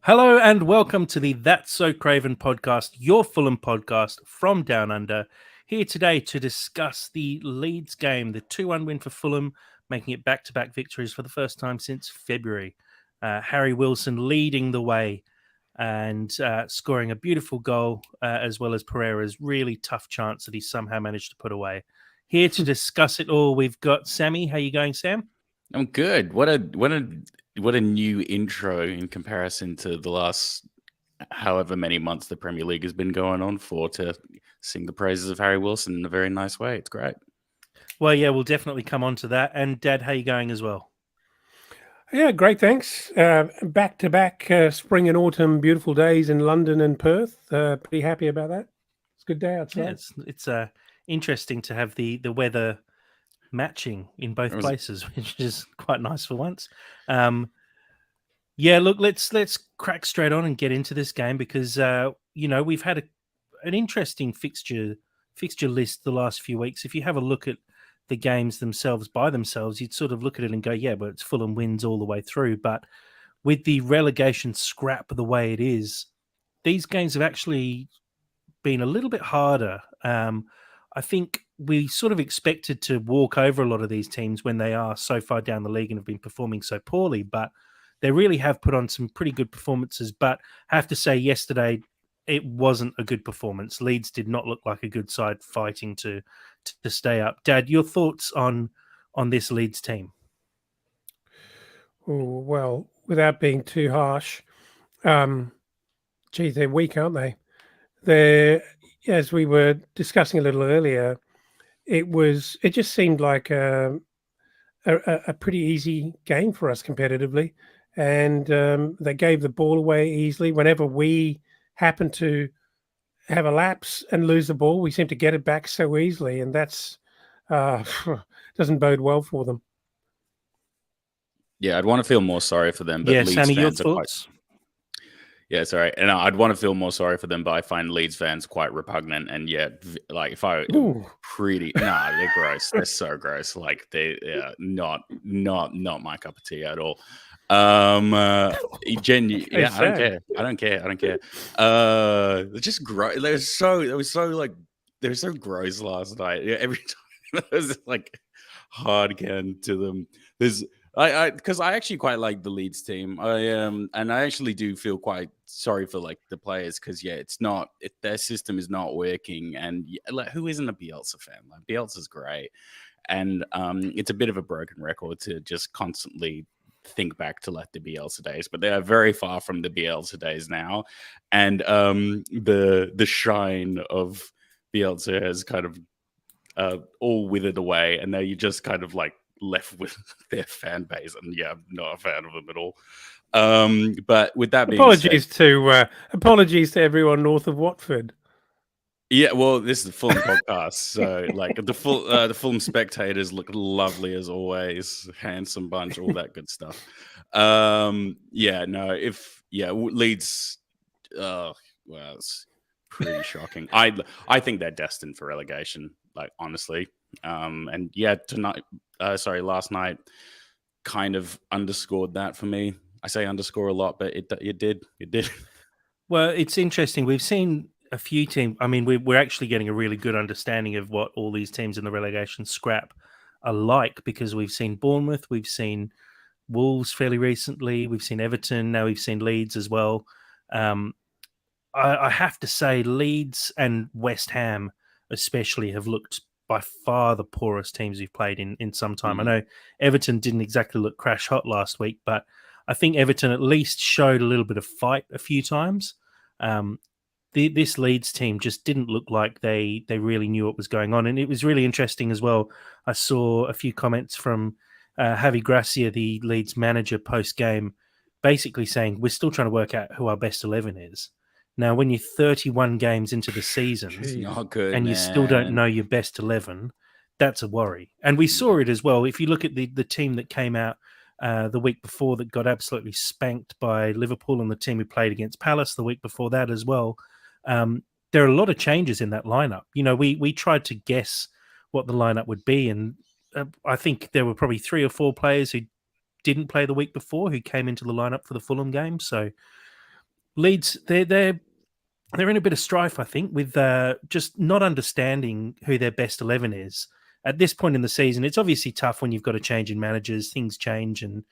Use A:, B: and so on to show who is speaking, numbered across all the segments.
A: Hello and welcome to the That's So Craven podcast, your Fulham podcast from Down Under. Here today to discuss the Leeds game, the 2-1 win for Fulham, making it back-to-back victories for the first time since February. Harry Wilson leading the way and scoring a beautiful goal, as well as Pereira's really tough chance that he somehow managed to put away. Here to discuss it all, we've got Sammy. How you going, Sam?
B: I'm good. What a new intro in comparison to the last however many months the Premier League has been going on for to sing the praises of Harry Wilson in a very nice way. It's great.
A: Well, yeah, we'll definitely come on to that. And Dad, how you going as well?
C: Yeah, great. Thanks. Back to back spring and autumn beautiful days in London and Perth. Pretty happy about that. It's a good day
A: Yeah,
C: outside.
A: it's interesting to have the weather matching in both places, which is quite nice for once. Yeah, look, let's crack straight on and get into this game because we've had an interesting fixture list the last few weeks. If you have a look at the games themselves by themselves, you'd sort of look at it and go, yeah, but it's Fulham wins all the way through. But with the relegation scrap the way it is, these games have actually been a little bit harder. I think we sort of expected to walk over a lot of these teams when they are so far down the league and have been performing so poorly, but they really have put on some pretty good performances. But I have to say, yesterday it wasn't a good performance. Leeds did not look like a good side fighting to stay up. Dad, your thoughts on this Leeds team?
C: Oh, well, without being too harsh, gee, they're weak, aren't they? They're, as we were discussing a little earlier, it just seemed like a pretty easy game for us competitively, and they gave the ball away easily. Whenever we happened to have a lapse and lose the ball, we seem to get it back so easily, and that's doesn't bode well for them.
B: Yeah, I'd want to feel more sorry for them, but
A: Yeah,
B: Leeds
A: Sammy, your
B: fans are quite.
A: thoughts?
B: Yeah, sorry, and I'd want to feel more sorry for them, but I find Leeds fans quite repugnant. And yet, like if I
C: Ooh.
B: they're gross. They're so gross. Like not my cup of tea at all. Yeah, I don't care. I don't care. They're just gross. They were so gross last night. Yeah, every time there was like hard can to them. There's because I actually quite like the Leeds team. And I actually do feel quite sorry for like the players because their system is not working. And like, who isn't a Bielsa fan? Like Bielsa's great, and it's a bit of a broken record to just constantly think back to like the Bielsa days, but they are very far from the Bielsa days now, and the shine of Bielsa has kind of all withered away, and now you just kind of like left with their fan base, and yeah, I'm not a fan of them at all. But with that being said,
C: Apologies to everyone north of Watford.
B: yeah, well, this is a Fulham podcast, so like the Fulham spectators look lovely as always, handsome bunch, all that good stuff. Yeah, no, Leeds, well, it's pretty shocking. I think they're destined for relegation, like honestly. And yeah, last night kind of underscored that for me. I say underscore a lot, but it did.
A: Well, it's interesting. We've seen a few teams. I mean, we're actually getting a really good understanding of what all these teams in the relegation scrap are like because we've seen Bournemouth, we've seen Wolves fairly recently, we've seen Everton, now we've seen Leeds as well. I have to say, Leeds and West Ham especially have looked by far the poorest teams we've played in some time. I know Everton didn't exactly look crash hot last week, but I think Everton at least showed a little bit of fight a few times. This Leeds team just didn't look like they really knew what was going on. And it was really interesting as well. I saw a few comments from Javi Gracia, the Leeds manager, post-game, basically saying, we're still trying to work out who our best 11 is. Now, when you're 31 games into the season
B: not good,
A: and you still don't know your best 11, that's a worry. And we saw it as well. If you look at the team that came out the week before that got absolutely spanked by Liverpool, and the team who played against Palace the week before that as well, there are a lot of changes in that lineup. You know, we tried to guess what the lineup would be, and I think there were probably 3 or 4 players who didn't play the week before who came into the lineup for the Fulham game. So Leeds, they're in a bit of strife, I think, with just not understanding who their best 11 is. At this point in the season, it's obviously tough when you've got a change in managers, things change, and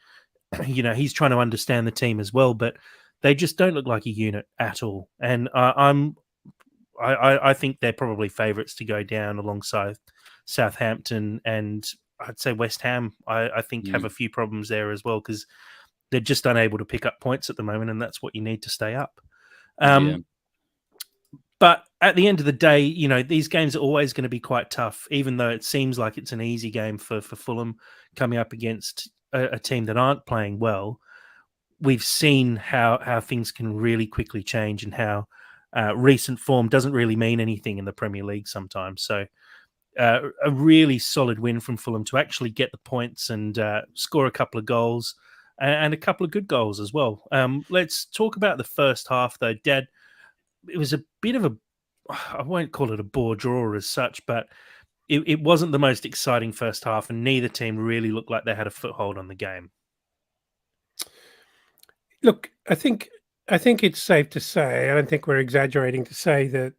A: he's trying to understand the team as well, but they just don't look like a unit at all. And I think they're probably favourites to go down alongside Southampton, and I'd say West Ham. I think have a few problems there as well because they're just unable to pick up points at the moment, and that's what you need to stay up. But at the end of the day, these games are always going to be quite tough, even though it seems like it's an easy game for Fulham coming up against a team that aren't playing well. We've seen how things can really quickly change and how recent form doesn't really mean anything in the Premier League sometimes. So a really solid win from Fulham to actually get the points and score a couple of goals and a couple of good goals as well. Let's talk about the first half, though, Dad. It was a bit of I won't call it a bore draw as such, but it wasn't the most exciting first half, and neither team really looked like they had a foothold on the game.
C: Look, I think it's safe to say, I don't think we're exaggerating to say that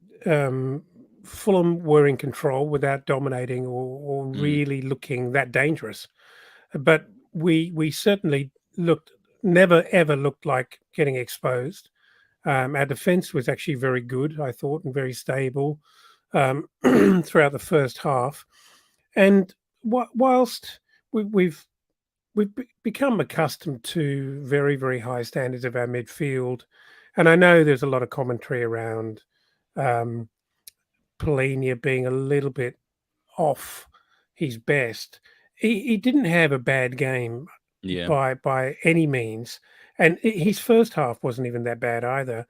C: Fulham were in control without dominating or really looking that dangerous. But we certainly never ever looked like getting exposed. Our defence was actually very good, I thought, and very stable throughout the first half. And whilst we've become accustomed to very, very high standards of our midfield, and I know there's a lot of commentary around Polinia being a little bit off his best. He didn't have a bad game by any means, and his first half wasn't even that bad either.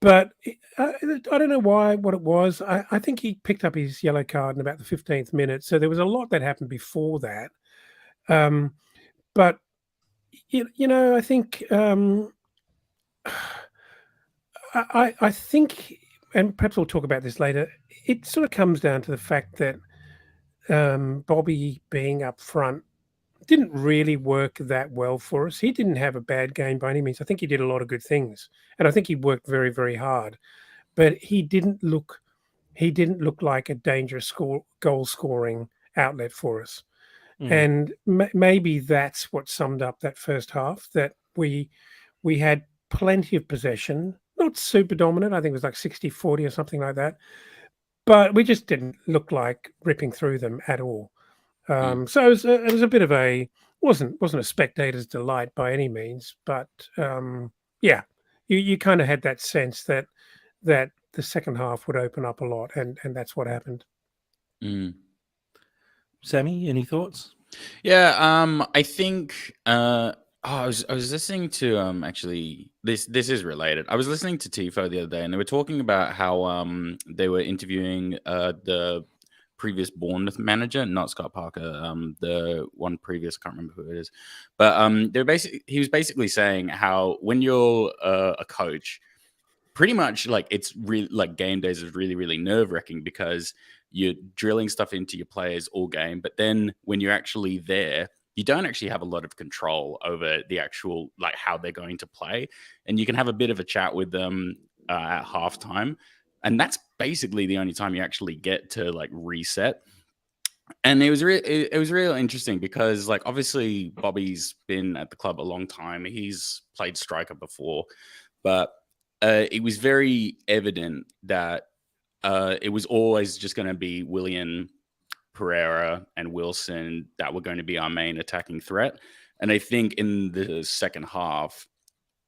C: But I don't know what it was. I think he picked up his yellow card in about the 15th minute, so there was a lot that happened before that. But I think I think, and perhaps we'll talk about this later. It sort of comes down to the fact that Bobby being up front didn't really work that well for us. He didn't have a bad game by any means. I think he did a lot of good things, and I think he worked very, very hard. But he didn't look like a dangerous goal scoring outlet for us. And maybe that's what summed up that first half. That we had plenty of possession, not super dominant. I think it was like 60-40 or something like that. But we just didn't look like ripping through them at all. So it was a bit of wasn't a spectator's delight by any means, but you kind of had that sense that the second half would open up a lot, and that's what happened.
A: Sammy, any thoughts?
B: Yeah, I think I was listening to actually this is related. I was listening to Tifo the other day, and they were talking about how they were interviewing the previous Bournemouth manager, not Scott Parker, the one previous, I can't remember who it is, but he was basically saying how when you're a coach, pretty much like it's really like game days is really, really nerve-wracking because you're drilling stuff into your players all game, but then when you're actually there, you don't actually have a lot of control over the actual like how they're going to play, and you can have a bit of a chat with them at halftime, and that's basically the only time you actually get to like reset. And it was real interesting because like obviously Bobby's been at the club a long time. He's played striker before, but it was very evident that it was always just going to be Willian, Pereira, and Wilson that were going to be our main attacking threat. And I think in the second half,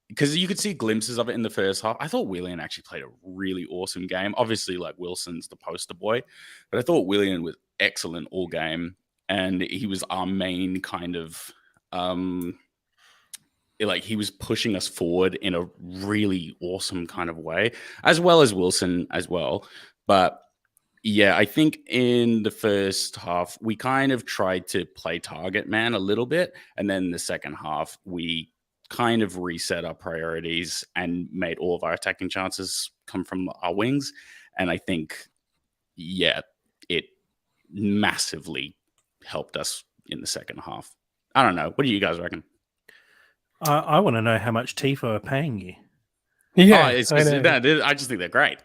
B: because you could see glimpses of it in the first half, I thought Willian actually played a really awesome game. Obviously, like Wilson's the poster boy, but I thought Willian was excellent all game, and he was our main kind of like he was pushing us forward in a really awesome kind of way, as well as Wilson as well. But yeah, I think in the first half, we kind of tried to play target man a little bit. And then the second half, we kind of reset our priorities and made all of our attacking chances come from our wings. And I think, yeah, it massively helped us in the second half. I don't know. What do you guys reckon?
A: I want to know how much Tifo are paying you.
C: Yeah,
B: I just think they're great.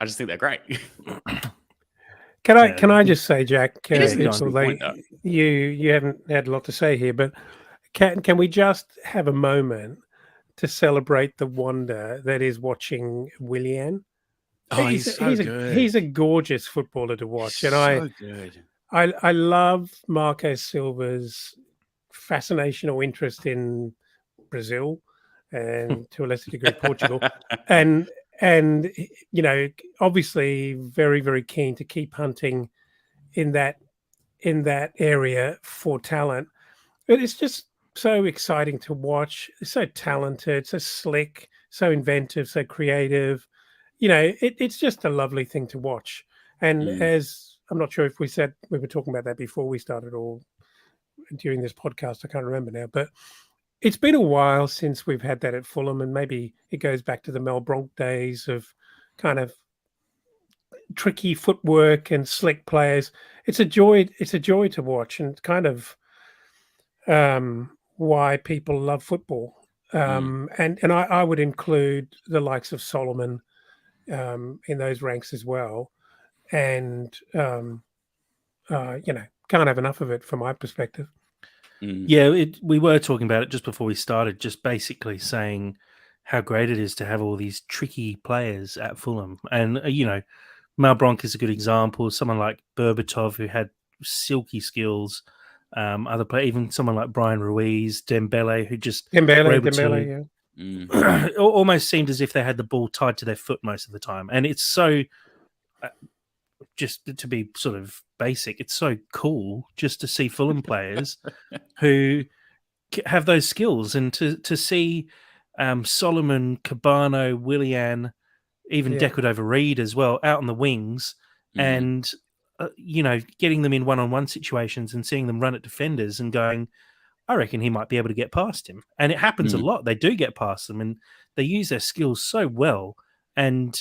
C: Can I just say, Jack,
B: It is an interesting point, though.
C: you haven't had a lot to say here, but can we just have a moment to celebrate the wonder that is watching Willian?
B: Oh, he's so good.
C: He's a gorgeous footballer to watch, and
B: so good.
C: I love Marco Silva's fascination or interest in Brazil and to a lesser degree Portugal, and you know, obviously very, very keen to keep hunting in that area for talent. But it's just so exciting to watch. It's so talented, so slick, so inventive, so creative. You know, it's just a lovely thing to watch. And as I'm not sure if we said we were talking about that before we started or during this podcast, I can't remember now, but it's been a while since we've had that at Fulham, and maybe it goes back to the Mel Bronc days of kind of tricky footwork and slick players. It's a joy. It's a joy to watch, and kind of why people love football. And I would include the likes of Solomon in those ranks as well. And you know, can't have enough of it from my perspective.
A: Yeah, we were talking about it just before we started, just basically saying how great it is to have all these tricky players at Fulham. And, you know, Mal Bronc is a good example. Someone like Berbatov, who had silky skills. Other players, even someone like Brian Ruiz, Dembele, who just
C: Dembele,
A: almost seemed as if they had the ball tied to their foot most of the time. And it's so, just to be sort of basic, it's so cool just to see Fulham players who have those skills, and to see Solomon, Cabano, Willian, even Decordova-Reid as well out on the wings, and you know, getting them in one-on-one situations and seeing them run at defenders and going, I reckon he might be able to get past him. And it happens a lot. They do get past them, and they use their skills so well. And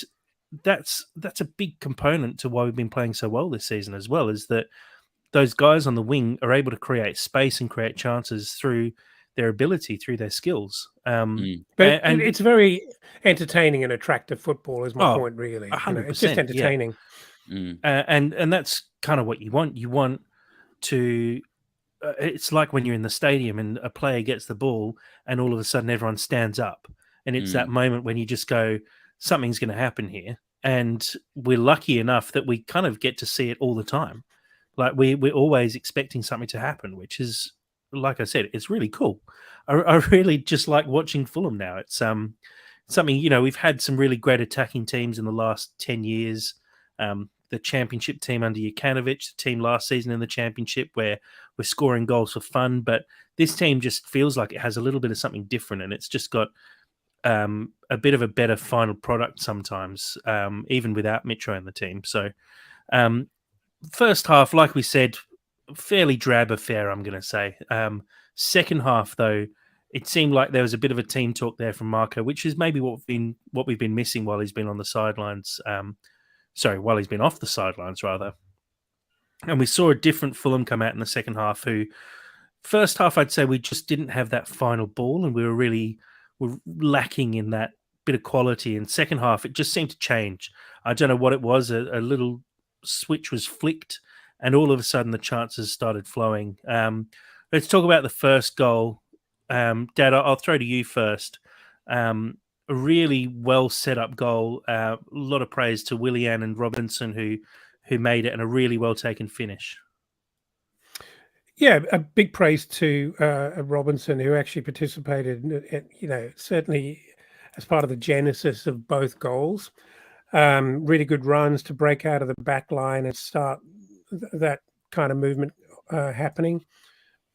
A: that's a big component to why we've been playing so well this season as well, is that those guys on the wing are able to create space and create chances through their ability, through their skills.
C: But it's very entertaining and attractive football is my point, really.
A: 100%,
C: you know, it's just entertaining.
A: And that's kind of what you want. You want to... it's like when you're in the stadium and a player gets the ball and all of a sudden everyone stands up. And it's that moment when you just go, something's going to happen here. And we're lucky enough that we kind of get to see it all the time. Like we're always expecting something to happen, which is, like I said, it's really cool. I really just like watching Fulham now. It's something, you know, we've had some really great attacking teams in the last 10 years. The championship team under Jokanovic, the team last season in the championship, where we're scoring goals for fun. But this team just feels like it has a little bit of something different, and it's just got a bit of a better final product sometimes, even without Mitro in the team. So first half, like we said, fairly drab affair, I'm going to say. Second half, though, it seemed like there was a bit of a team talk there from Marco, which is maybe what we've been missing while he's been on the sidelines. While he's been off the sidelines, rather. And we saw a different Fulham come out in the second half, who, first half, I'd say we just didn't have that final ball, and we were lacking in that bit of quality. And second half, it just seemed to change. I don't know what it was. A little switch was flicked, and all of a sudden the chances started flowing. Let's talk about the first goal. Dad, I'll throw to you first. A really well set up goal. A lot of praise to Willian and Robinson who made it, and a really well taken finish.
C: Yeah, a big praise to Robinson, who actually participated, you know, certainly as part of the genesis of both goals. Really good runs to break out of the back line and start that kind of movement happening.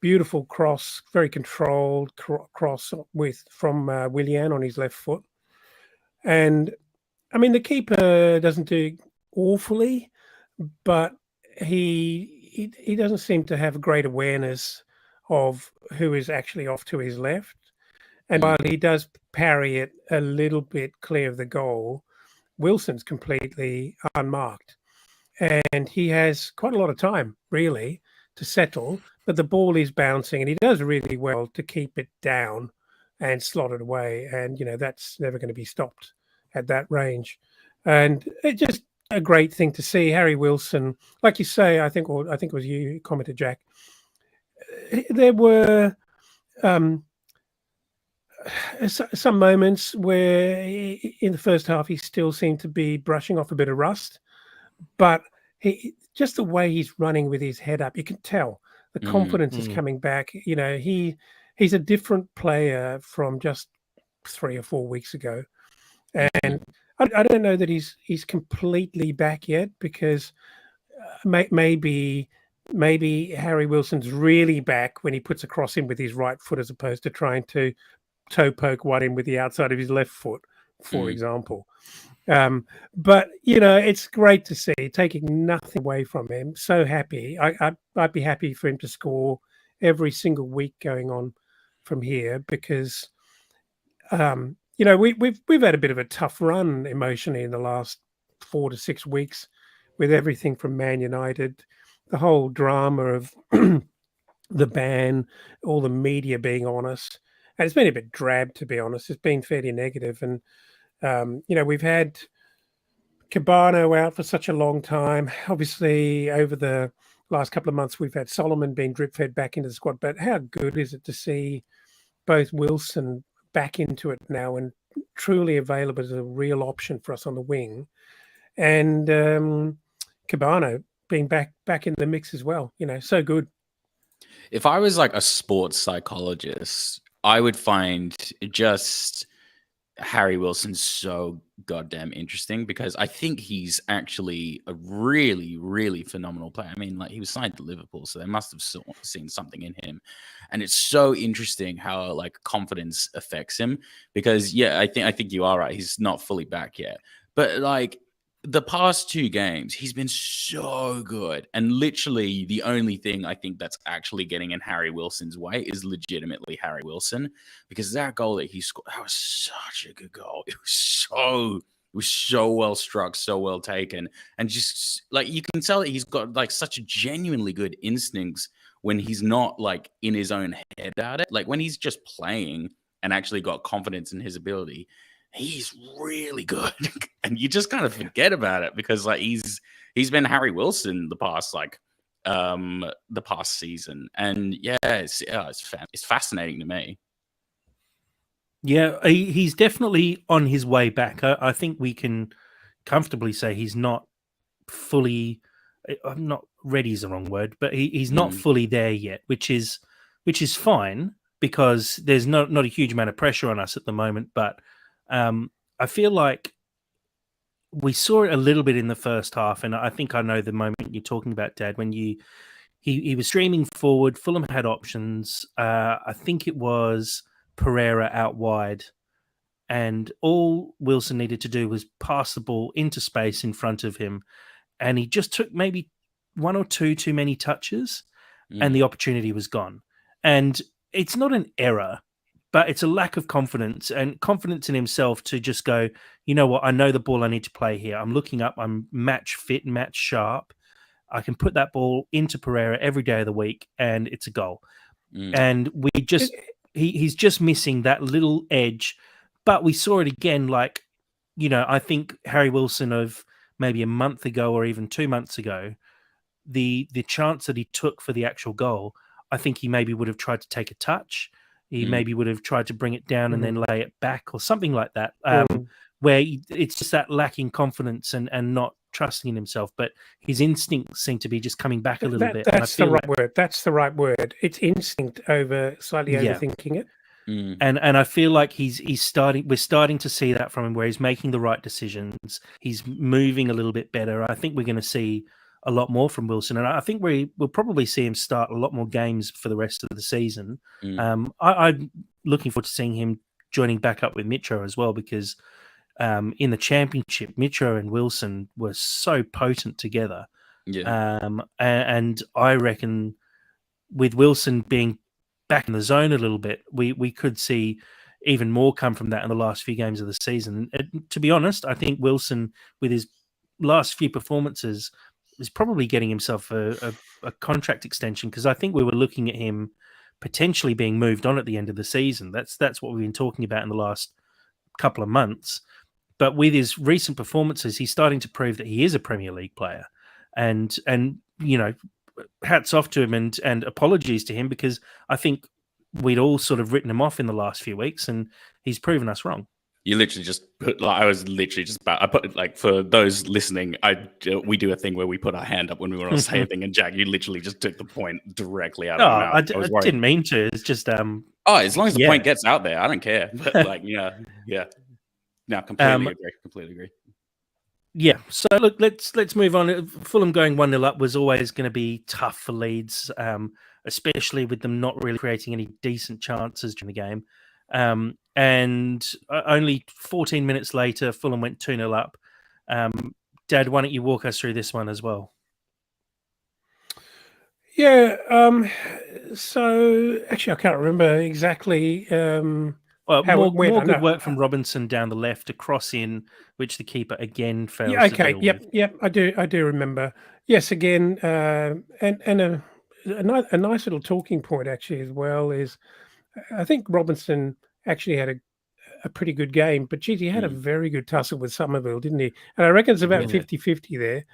C: Beautiful cross, very controlled cross from Willian on his left foot. And I mean, the keeper doesn't do awfully, but he doesn't seem to have great awareness of who is actually off to his left. And while he does parry it a little bit clear of the goal, Wilson's completely unmarked. And he has quite a lot of time, really, to settle, but the ball is bouncing, and he does really well to keep it down and slot it away. And, you know, that's never going to be stopped at that range, and it just a great thing to see. Harry Wilson, like you say, I think it was you who commented, Jack. There were some moments where in the first half he still seemed to be brushing off a bit of rust, but just the way he's running with his head up, you can tell the confidence is coming back. You know, he's a different player from just 3 or 4 weeks ago, and I don't know that he's completely back yet, because maybe Harry Wilson's really back when he puts a cross in with his right foot, as opposed to trying to toe poke one in with the outside of his left foot, for example. But you know, it's great to see, taking nothing away from him. So happy. I'd be happy for him to score every single week going on from here, because you know, we've had a bit of a tough run emotionally in the last 4 to 6 weeks, with everything from Man United, the whole drama of the ban, all the media being on us. And it's been a bit drab, to be honest. It's been fairly negative. And, you know, we've had Cabano out for such a long time. Obviously, over the last couple of months, we've had Solomon being drip-fed back into the squad. But how good is it to see both Wilson back into it now and truly available as a real option for us on the wing, and Cabano being back in the mix as well? You know, so good.
B: If I was like a sports psychologist, I would find just Harry Wilson so goddamn interesting, because I think he's actually a really, really phenomenal player. I mean, like, he was signed to Liverpool, so they must have seen something in him. And it's so interesting how like confidence affects him, because yeah, I think you are right. He's not fully back yet, but like the past 2 games, he's been so good. And literally the only thing I think that's actually getting in Harry Wilson's way is legitimately Harry Wilson, because that goal that he scored, that was such a good goal. It was so well struck, so well taken. And just like, you can tell that he's got like such genuinely good instincts when he's not like in his own head about it. Like when he's just playing and actually got confidence in his ability, he's really good. And you just kind of forget about it, because like he's been Harry Wilson the past season. And yeah, it's fascinating to me.
A: Yeah, he's definitely on his way back. I think we can comfortably say he's not fully, I'm not ready is the wrong word, but he's not fully there yet, which is fine, because there's not a huge amount of pressure on us at the moment. But I feel like we saw it a little bit in the first half, and I think I know the moment you're talking about, Dad, when he was streaming forward. Fulham had options. I think it was Pereira out wide, and all Wilson needed to do was pass the ball into space in front of him, and he just took maybe 1 or 2 too many touches, and the opportunity was gone. And it's not an error, but it's a lack of confidence, and confidence in himself to just go, you know what, I know the ball I need to play here. I'm looking up, I'm match fit, match sharp. I can put that ball into Pereira every day of the week, and it's a goal. And he's just missing that little edge. But we saw it again, like, you know, I think Harry Wilson of maybe a month ago or even 2 months ago, the chance that he took for the actual goal, I think he maybe would have tried to take a touch. He maybe would have tried to bring it down and then lay it back or something like that, where it's just that lacking confidence and not trusting in himself. But his instincts seem to be just coming back a little bit.
C: That's the right word. That's the right word. It's instinct over slightly overthinking it.
A: And I feel like he's starting. We're starting to see that from him, where he's making the right decisions. He's moving a little bit better. I think we're going to see a lot more from Wilson, and I think we'll probably see him start a lot more games for the rest of the season. I'm looking forward to seeing him joining back up with Mitro as well, because in the Championship, Mitro and Wilson were so potent together. And I reckon with Wilson being back in the zone a little bit, we could see even more come from that in the last few games of the season. And to be honest, I think Wilson, with his last few performances, is probably getting himself a contract extension, because I think we were looking at him potentially being moved on at the end of the season. That's what we've been talking about in the last couple of months. but with his recent performances, he's starting to prove that he is a Premier League player, and hats off to him and apologies to him, because I think we'd all sort of written him off in the last few weeks, and he's proven us wrong.
B: You literally just put I was literally just about. I put it for those listening. We do a thing where we put our hand up when we want to say anything, and Jack, you literally just took the point directly out of my mouth.
A: I didn't mean to. It's just
B: as long as the point gets out there, I don't care. But yeah. No, completely agree.
A: Yeah. So look, let's move on. Fulham going 1-0 up was always going to be tough for Leeds, especially with them not really creating any decent chances during the game. And only 14 minutes later, Fulham went 2-0 up. Dad, why don't you walk us through this one as well?
C: Yeah. So actually, I can't remember exactly.
A: More good work from Robinson down the left, a cross in, which the keeper again fails.
C: Yeah. Okay. Yep. I do remember. Yes. Again, and a nice little talking point actually as well is, I think Robinson actually had a pretty good game, but geez, he had a very good tussle with Somerville, didn't he? And I reckon it's about 50-50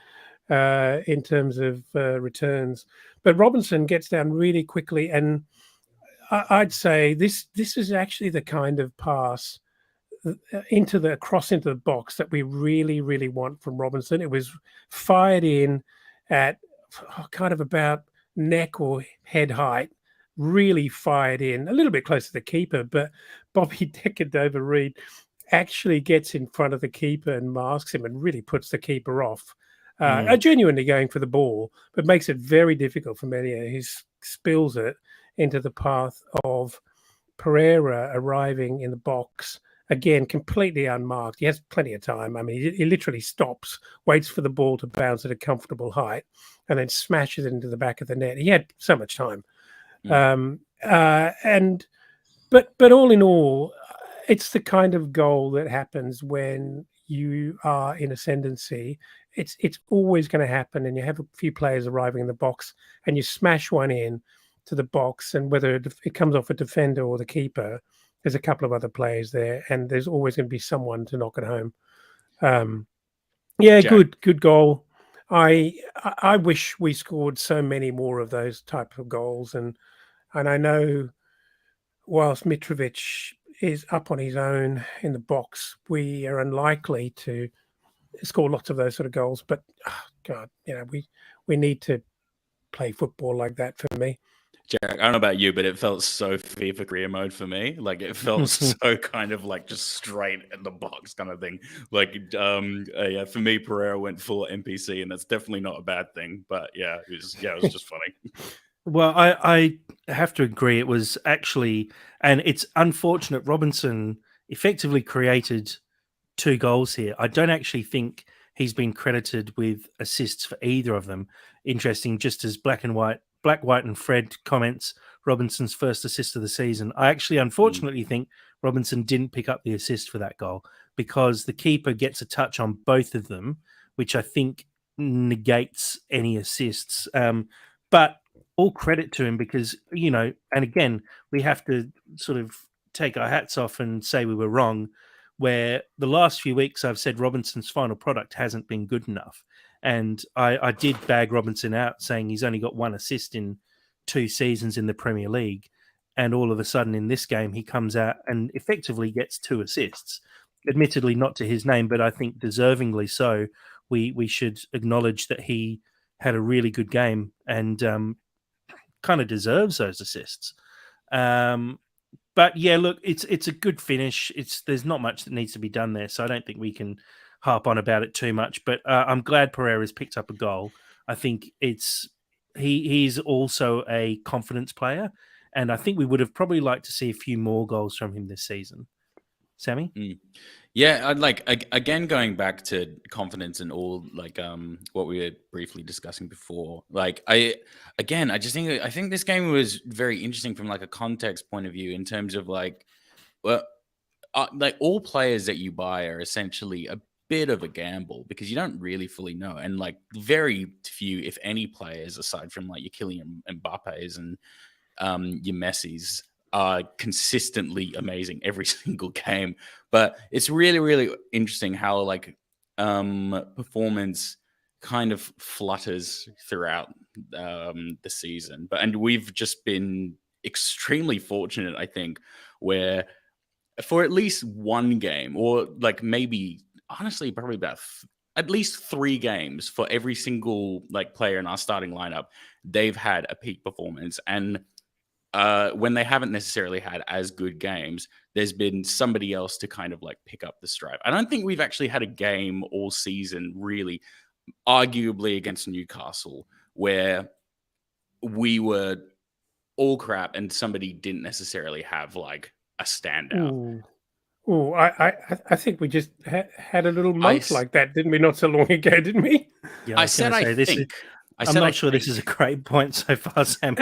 C: there in terms of returns. But Robinson gets down really quickly, and I'd say this is actually the kind of pass into the box that we really, really want from Robinson. It was fired in at kind of about neck or head height, really fired in a little bit close to the keeper, but Bobby Decordova-Reid actually gets in front of the keeper and masks him and really puts the keeper off. Genuinely going for the ball, but makes it very difficult for Menia. He spills it into the path of Pereira arriving in the box, again, completely unmarked. He has plenty of time. I mean, he literally stops, waits for the ball to bounce at a comfortable height, and then smashes it into the back of the net. He had so much time. But all in all, it's the kind of goal that happens when you are in ascendancy. It's always going to happen, and you have a few players arriving in the box, and you smash one in to the box, and whether it comes off a defender or the keeper, there's a couple of other players there, and there's always going to be someone to knock it home. Jack. Good goal. I wish we scored so many more of those type of goals, and I know whilst Mitrovic is up on his own in the box, we are unlikely to score lots of those sort of goals. But God, we need to play football like that for me.
B: Jack, I don't know about you, but it felt so FIFA career mode for me. Like it felt so kind of like just straight in the box kind of thing. Like, for me, Pereira went full NPC, and that's definitely not a bad thing. But it was just funny.
A: Well, I have to agree. It was actually, and it's unfortunate, Robinson effectively created 2 goals here. I don't actually think he's been credited with assists for either of them. Interesting, just as Black, White and Fred comments Robinson's first assist of the season. I actually, unfortunately, think Robinson didn't pick up the assist for that goal, because the keeper gets a touch on both of them, which I think negates any assists. But all credit to him, because, and again, we have to sort of take our hats off and say we were wrong, where the last few weeks I've said Robinson's final product hasn't been good enough. And I did bag Robinson out, saying he's only got 1 assist in 2 seasons in the Premier League. And all of a sudden in this game, he comes out and effectively gets 2 assists. Admittedly, not to his name, but I think deservingly so. We should acknowledge that he had a really good game and kind of deserves those assists. But yeah, look, it's a good finish. There's not much that needs to be done there, so I don't think we can harp on about it too much. But I'm glad Pereira's picked up a goal. I think he's also a confidence player, and I think we would have probably liked to see a few more goals from him this season. Sammy?
B: Yeah, I'd like, again, going back to confidence and all, like what we were briefly discussing before. Like I think this game was very interesting from like a context point of view, in terms of like all players that you buy are essentially a bit of a gamble, because you don't really fully know, and like very few, if any, players aside from like your Kylian Mbappe's and your Messi's are consistently amazing every single game. But it's really, really interesting how like performance kind of flutters throughout the season. And we've just been extremely fortunate, I think, where for at least one game, or like maybe honestly probably about at least 3 games for every single like player in our starting lineup, they've had a peak performance. And when they haven't necessarily had as good games, there's been somebody else to kind of like pick up the stripe. I don't think we've actually had a game all season, really, arguably against Newcastle, where we were all crap and somebody didn't necessarily have like a standout.
C: Oh, I think we just had a little month like that, didn't we? Not so long ago, didn't we?
A: Yeah, I said I think. I'm not sure this is a great point so far, Sam.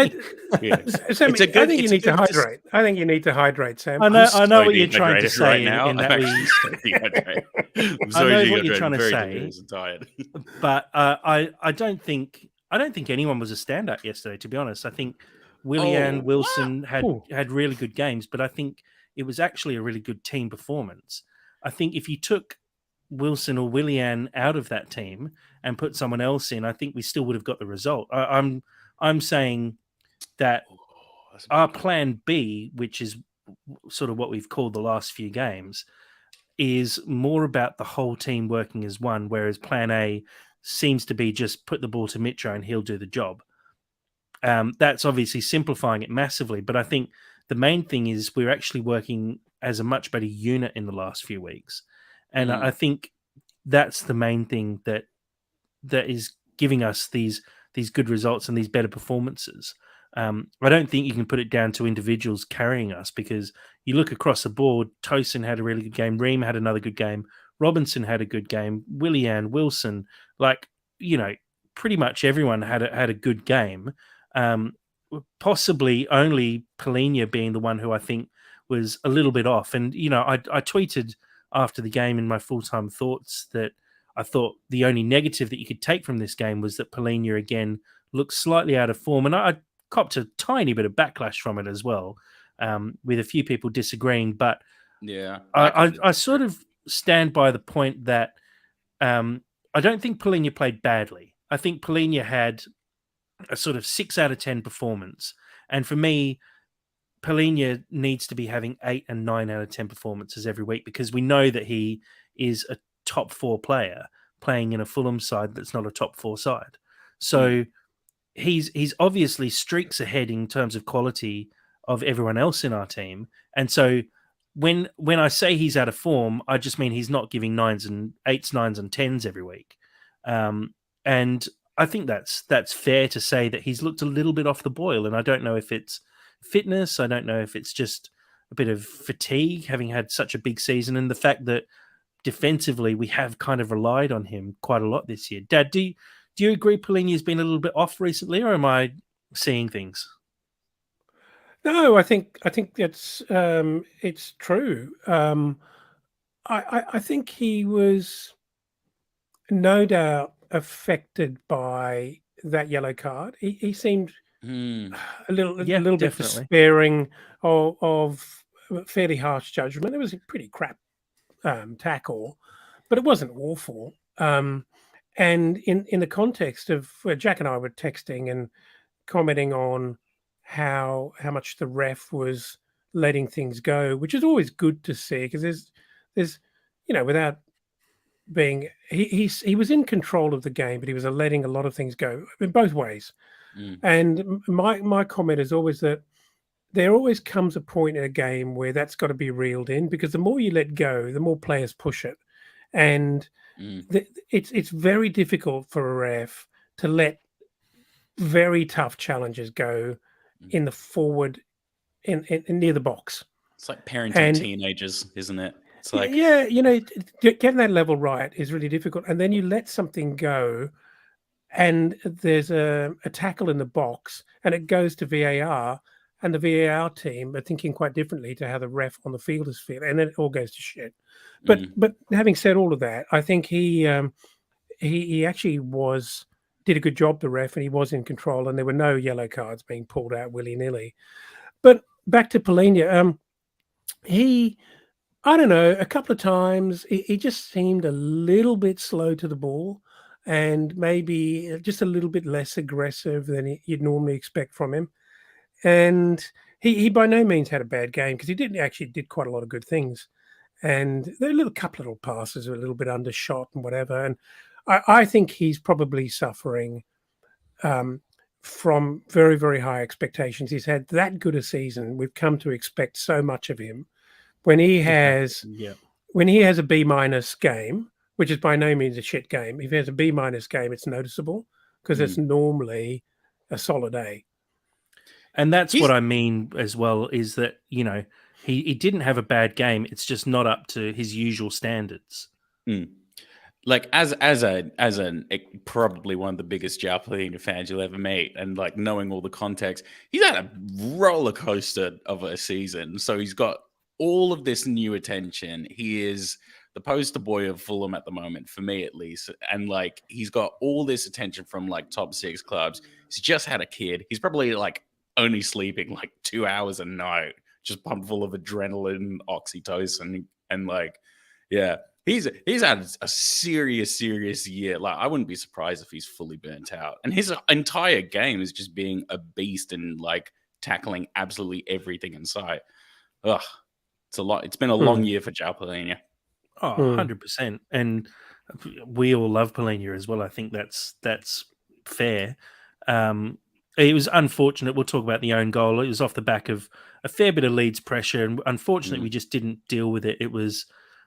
C: Yeah. Sam, I think you need to hydrate. I think you need to hydrate, Sam.
A: I know what you're trying to say
B: right now.
A: in that
B: I'm so dehydrated.
A: I know what you're trying to say.
B: I'm tired.
A: But I don't think anyone was a standout yesterday. To be honest, I think Willian Wilson had really good games, but I think it was actually a really good team performance. I think if you took Wilson or Willian out of that team and put someone else in, I think we still would have got the result. I'm saying that our plan B, which is sort of what we've called the last few games, is more about the whole team working as one, whereas plan A seems to be just put the ball to Mitro and he'll do the job. That's obviously simplifying it massively, but I think the main thing is we're actually working as a much better unit in the last few weeks. And I think that's the main thing that is giving us these good results and these better performances. I don't think you can put it down to individuals carrying us, because you look across the board, Tosin had a really good game, Ream had another good game, Robinson had a good game, Willian, Wilson, pretty much everyone had a good game. Possibly only Polina being the one who I think was a little bit off. And, I tweeted after the game in my full-time thoughts that I thought the only negative that you could take from this game was that Polina again looked slightly out of form. And I copped a tiny bit of backlash from it as well, with a few people disagreeing. But
B: yeah,
A: I sort of stand by the point that I don't think Polina played badly. I think Polina had a sort of 6 out of 10 performance. And for me, Polina needs to be having 8 and 9 out of 10 performances every week, because we know that he is a top 4 player playing in a Fulham side that's not a top 4 side. So he's obviously streaks ahead in terms of quality of everyone else in our team. And so when I say he's out of form, I just mean he's not giving 9s and 8s, 9s and 10s every week. And I think that's fair to say that he's looked a little bit off the boil, and I don't know if it's fitness. I don't know if it's just a bit of fatigue, having had such a big season, and the fact that defensively we have kind of relied on him quite a lot this year. Dad, do you agree Polina's been a little bit off recently, or am I seeing things?
C: No, I think it's true. I think he was no doubt affected by that yellow card. He seemed a little bit despairing of fairly harsh judgment. It was a pretty crap tackle, but it wasn't awful. And in the context of Jack and I were texting and commenting on how much the ref was letting things go, which is always good to see, because there's without being he was in control of the game, but he was letting a lot of things go in both ways. And my comment is always that there always comes a point in a game where that's got to be reeled in, because the more you let go, the more players push it, and it's very difficult for a ref to let very tough challenges go in the forward in near the box.
B: It's like parenting teenagers, isn't it? It's like,
C: yeah, getting that level right is really difficult. And then you let something go, and there's a tackle in the box, and it goes to VAR, and the VAR team are thinking quite differently to how the ref on the field is feeling, and then it all goes to shit. But having said all of that, I think he actually did a good job, the ref, and he was in control, and there were no yellow cards being pulled out willy-nilly. But back to Polina. I don't know, a couple of times he just seemed a little bit slow to the ball and maybe just a little bit less aggressive than you'd normally expect from him. And he by no means had a bad game because he did quite a lot of good things. And there are a couple of little passes were a little bit undershot and whatever. And I think he's probably suffering from very, very high expectations. He's had that good a season. We've come to expect so much of him. When he has a B- game, which is by no means a shit game, if he has a B- game, it's noticeable because it's normally a solid A.
A: And that's what I mean as well, is that, he didn't have a bad game. It's just not up to his usual standards.
B: Like as probably one of the biggest Jalapeno fans you'll ever meet, and like knowing all the context, he's had a roller coaster of a season. So he's got all of this new attention. He is the poster boy of Fulham at the moment, for me at least. And like he's got all this attention from like top 6 clubs. He's just had a kid. He's probably like only sleeping like 2 hours a night, just pumped full of adrenaline, oxytocin, and like, yeah. He's had a serious year. Like I wouldn't be surprised if he's fully burnt out. And his entire game is just being a beast and like tackling absolutely everything in sight. Ugh, it's a lot. It's been a long year for João Palhinha.
A: Oh, 100%. And we all love Palhinha as well. I think that's fair. It was unfortunate. We'll talk about the own goal. It was off the back of a fair bit of Leeds pressure, and unfortunately, we just didn't deal with it. It was,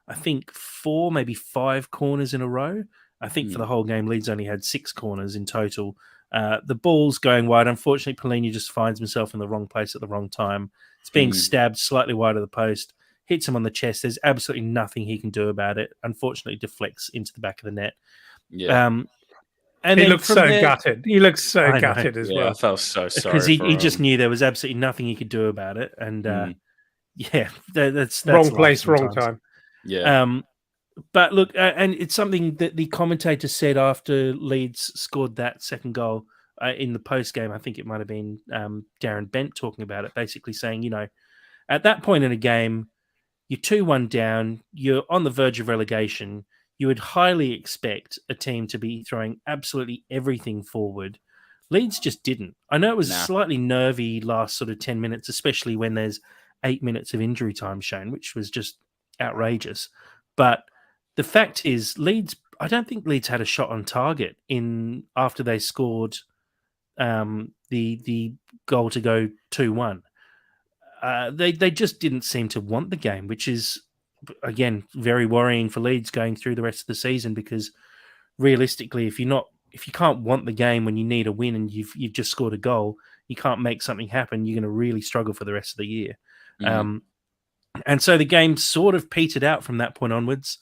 A: I think, 4, maybe 5 corners in a row. I think for the whole game, Leeds only had 6 corners in total. The ball's going wide. Unfortunately, Palhinha just finds himself in the wrong place at the wrong time. It's being stabbed slightly wide of the post, hits him on the chest. There's absolutely nothing he can do about it. Unfortunately, deflects into the back of the net.
C: Yeah. And he looks so gutted. He looks so gutted as well.
B: I felt so sorry
A: because he just knew there was absolutely nothing he could do about it. And that's
C: wrong place, wrong time.
B: Yeah.
A: But look, and it's something that the commentator said after Leeds scored that second goal in the post game. I think it might have been Darren Bent talking about it, basically saying, at that point in a game, you're 2-1 down, you're on the verge of relegation. You would highly expect a team to be throwing absolutely everything forward. Leeds just didn't. I know it was slightly nervy last sort of 10 minutes, especially when there's 8 minutes of injury time shown, which was just outrageous. But the fact is, I don't think Leeds had a shot on target after they scored the goal to go 2-1. They just didn't seem to want the game, which is, again, very worrying for Leeds going through the rest of the season, because realistically, if you can't want the game when you need a win and you've just scored a goal, you can't make something happen, you're going to really struggle for the rest of the year. And so the game sort of petered out from that point onwards.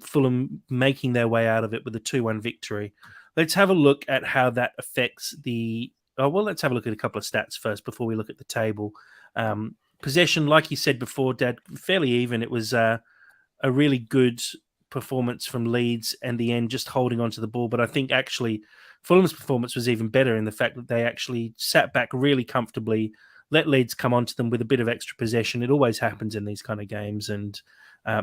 A: Fulham making their way out of it with a 2-1 victory. Let's have a look at how that affects let's have a look at a couple of stats first before we look at the table. Possession, like you said before, Dad, fairly even. It was a really good performance from Leeds, and the end just holding on to the ball. But I think actually Fulham's performance was even better in the fact that they actually sat back really comfortably, let Leeds come onto them with a bit of extra possession. It always happens in these kind of games, and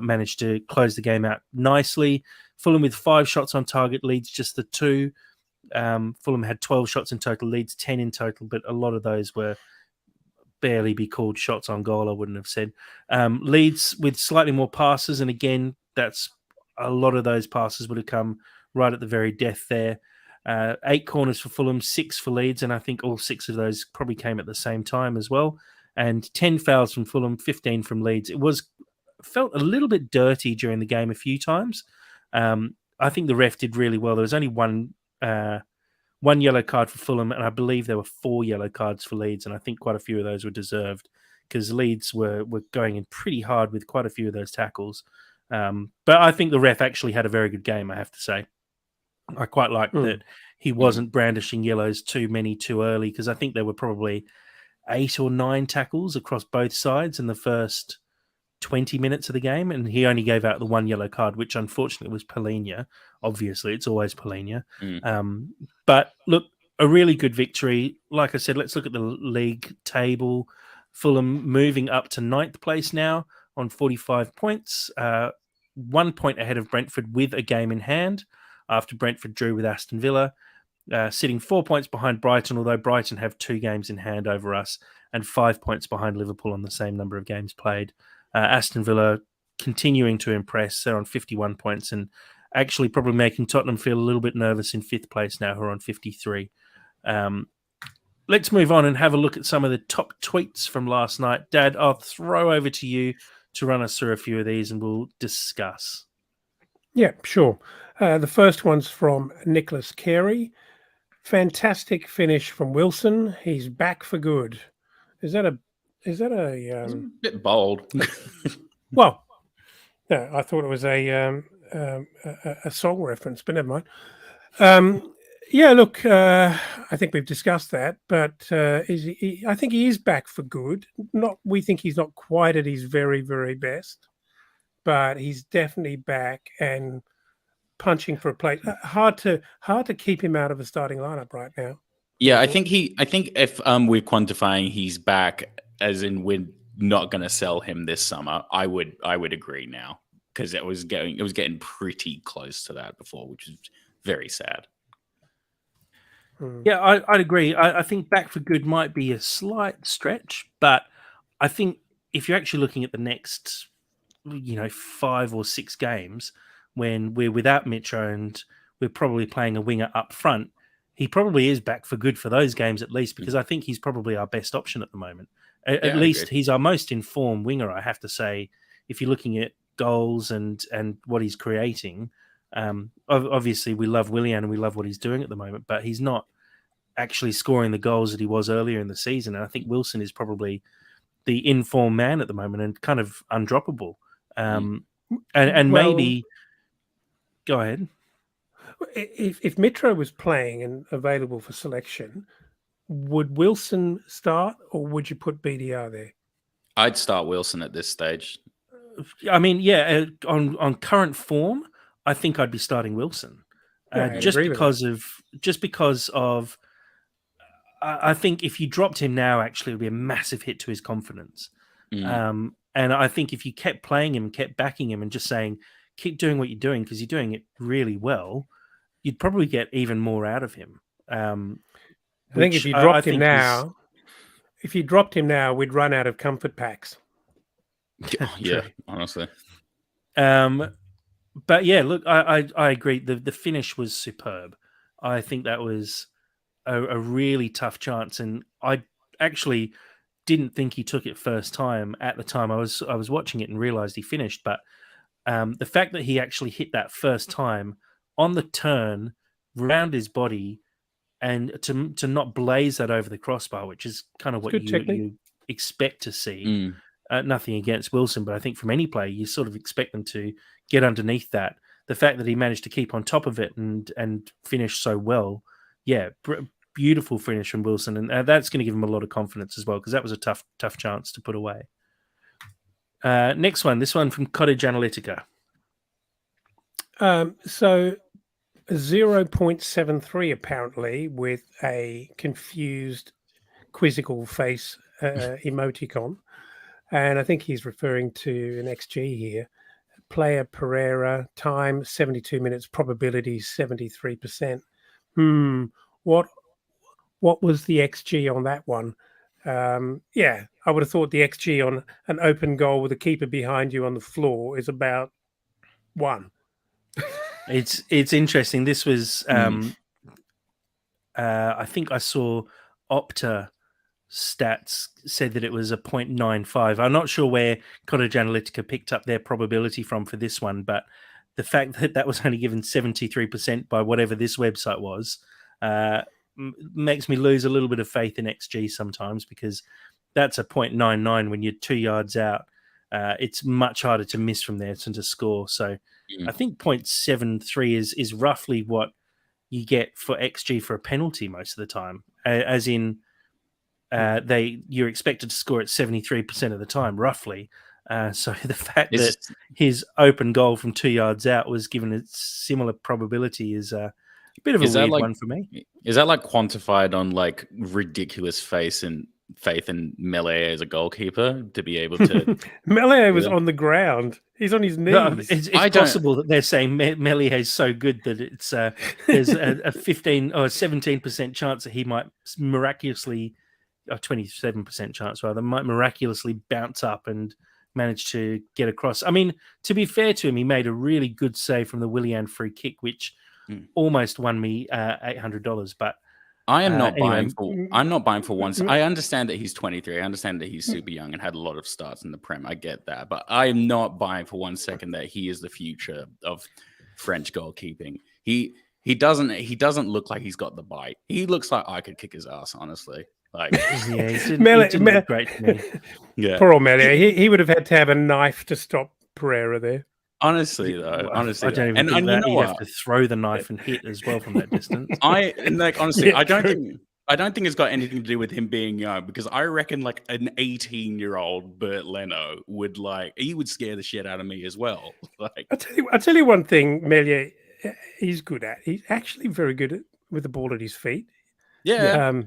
A: managed to close the game out nicely. Fulham with 5 shots on target, Leeds just the 2. Fulham had 12 shots in total, Leeds 10 in total, but a lot of those were barely be called shots on goal, I wouldn't have said. Leeds with slightly more passes, and again, that's a lot of those passes would have come right at the very death there. 8 corners for Fulham, 6 for Leeds, and I think all 6 of those probably came at the same time as well. And 10 fouls from Fulham, 15 from Leeds. It felt a little bit dirty during the game a few times. I think the ref did really well. There was only one yellow card for Fulham, and I believe there were 4 yellow cards for Leeds, and I think quite a few of those were deserved because Leeds were going in pretty hard with quite a few of those tackles. But I think the ref actually had a very good game, I have to say. I quite liked that he wasn't brandishing yellows too many too early, because I think there were probably 8 or 9 tackles across both sides in the first 20 minutes of the game, and he only gave out the 1 yellow card, which unfortunately was Palhinha. Obviously, it's always Palhinha. But look, a really good victory. Like I said, let's look at the league table. Fulham moving up to 9th place now on 45 points, 1 point ahead of Brentford with a game in hand after Brentford drew with Aston Villa, sitting 4 points behind Brighton, although Brighton have 2 games in hand over us, and 5 points behind Liverpool on the same number of games played. Aston Villa continuing to impress. They're on 51 points and actually probably making Tottenham feel a little bit nervous in 5th place now, who are on 53. Let's move on and have a look at some of the top tweets from last night. Dad, I'll throw over to you to run us through a few of these and we'll discuss.
C: Yeah, sure. The first one's from Nicholas Carey. Fantastic finish from Wilson. He's back for good. Is that a
B: bit bold?
C: Well, no, I thought it was a song reference, but never mind. Yeah, look, I think we've discussed that, but I think he is back for good. We think he's not quite at his very, very best, but he's definitely back and punching for a place. Hard to keep him out of a starting lineup right now.
B: Yeah, I think if we're quantifying he's back, as in we're not going to sell him this summer, I would agree now, because it was getting pretty close to that before, which is very sad.
A: Yeah, I'd agree. I think back for good might be a slight stretch, but I think if you're actually looking at the next, 5 or 6 games, when we're without Mitro and we're probably playing a winger up front, he probably is back for good for those games at least, because I think he's probably our best option at the moment. At least he's our most informed winger, I have to say, if you're looking at goals and what he's creating. Obviously, we love Willian and we love what he's doing at the moment, but he's not actually scoring the goals that he was earlier in the season. And I think Wilson is probably the informed man at the moment and kind of undroppable. Maybe go ahead.
C: If Mitro was playing and available for selection, would Wilson start or would you put BDR there?
B: I'd start Wilson at this stage.
A: I mean, yeah, on current form, I think I'd be starting Wilson, just because of. I think if you dropped him now, actually, it would be a massive hit to his confidence. And I think if you kept playing him, kept backing him, and just saying, keep doing what you're doing because you're doing it really well, you'd probably get even more out of him.
C: I think if you dropped him now, we'd run out of comfort packs.
B: Yeah, honestly.
A: But yeah, look, I agree. The finish was superb. I think that was a really tough chance, and I actually didn't think he took it first time at the time. I was watching it and realized he finished, but the fact that he actually hit that first time on the turn round his body and to not blaze that over the crossbar, which is kind of what you expect to see. Nothing against Wilson, but I think from any player, you sort of expect them to get underneath that. The fact that he managed to keep on top of it and finish so well, yeah, beautiful finish from Wilson, and that's going to give him a lot of confidence as well, because that was a tough chance to put away. Next one, this one from Cottage Analytica.
C: So 0.73 apparently, with a confused, quizzical face emoticon. And I think he's referring to an XG here. Player Pereira, time 72 minutes, probability 73%. What was the XG on that one? Yeah, I would have thought the XG on an open goal with a keeper behind you on the floor is about 1.
A: It's interesting. This was I think I saw Opta stats said that it was a 0.95. I'm not sure where Cottage Analytica picked up their probability from for this one, but the fact that was only given 73% by whatever this website was makes me lose a little bit of faith in XG sometimes, because that's a 0.99 when you're 2 yards out. It's much harder to miss from there than to score. So I think 0.73 is roughly what you get for XG for a penalty most of the time, as in you're expected to score at 73% of the time, roughly. So the fact that his open goal from 2 yards out was given a similar probability is a bit of a weird one for me.
B: Is that like quantified on like ridiculous face and faith in Melee as a goalkeeper to be able to.
C: Melee was on the ground. He's on his knees.
A: No, it's possible that they're saying Melee is so good that it's there's a 15 or 17% chance that he might miraculously, or 27% chance rather, might miraculously bounce up and manage to get across. I mean, to be fair to him, he made a really good save from the Willian free kick, which almost won me $800. But
B: I am not buying for.
C: anyway.
B: I'm not buying for once. I understand that he's 23. I understand that he's super young and had a lot of starts in the Prem. I get that, but I am not buying for 1 second that he is the future of French goalkeeping. He doesn't look like he's got the bite. He looks like I could kick his ass, honestly. Like,
A: yeah, he didn't look great to me.
B: Yeah,
C: poor old Melee. He would have had to have a knife to stop Pereira there.
B: Honestly, though, honestly,
A: I don't even think that he'd have to throw the knife and hit as well from that distance.
B: Honestly,
C: Yeah,
B: I don't think it's got anything to do with him being young, because I reckon like an 18-year-old Bert Leno would scare the shit out of me as well. Like,
C: I'll tell you one thing, Melia, he's good at. He's actually very good with the ball at his feet.
B: yeah.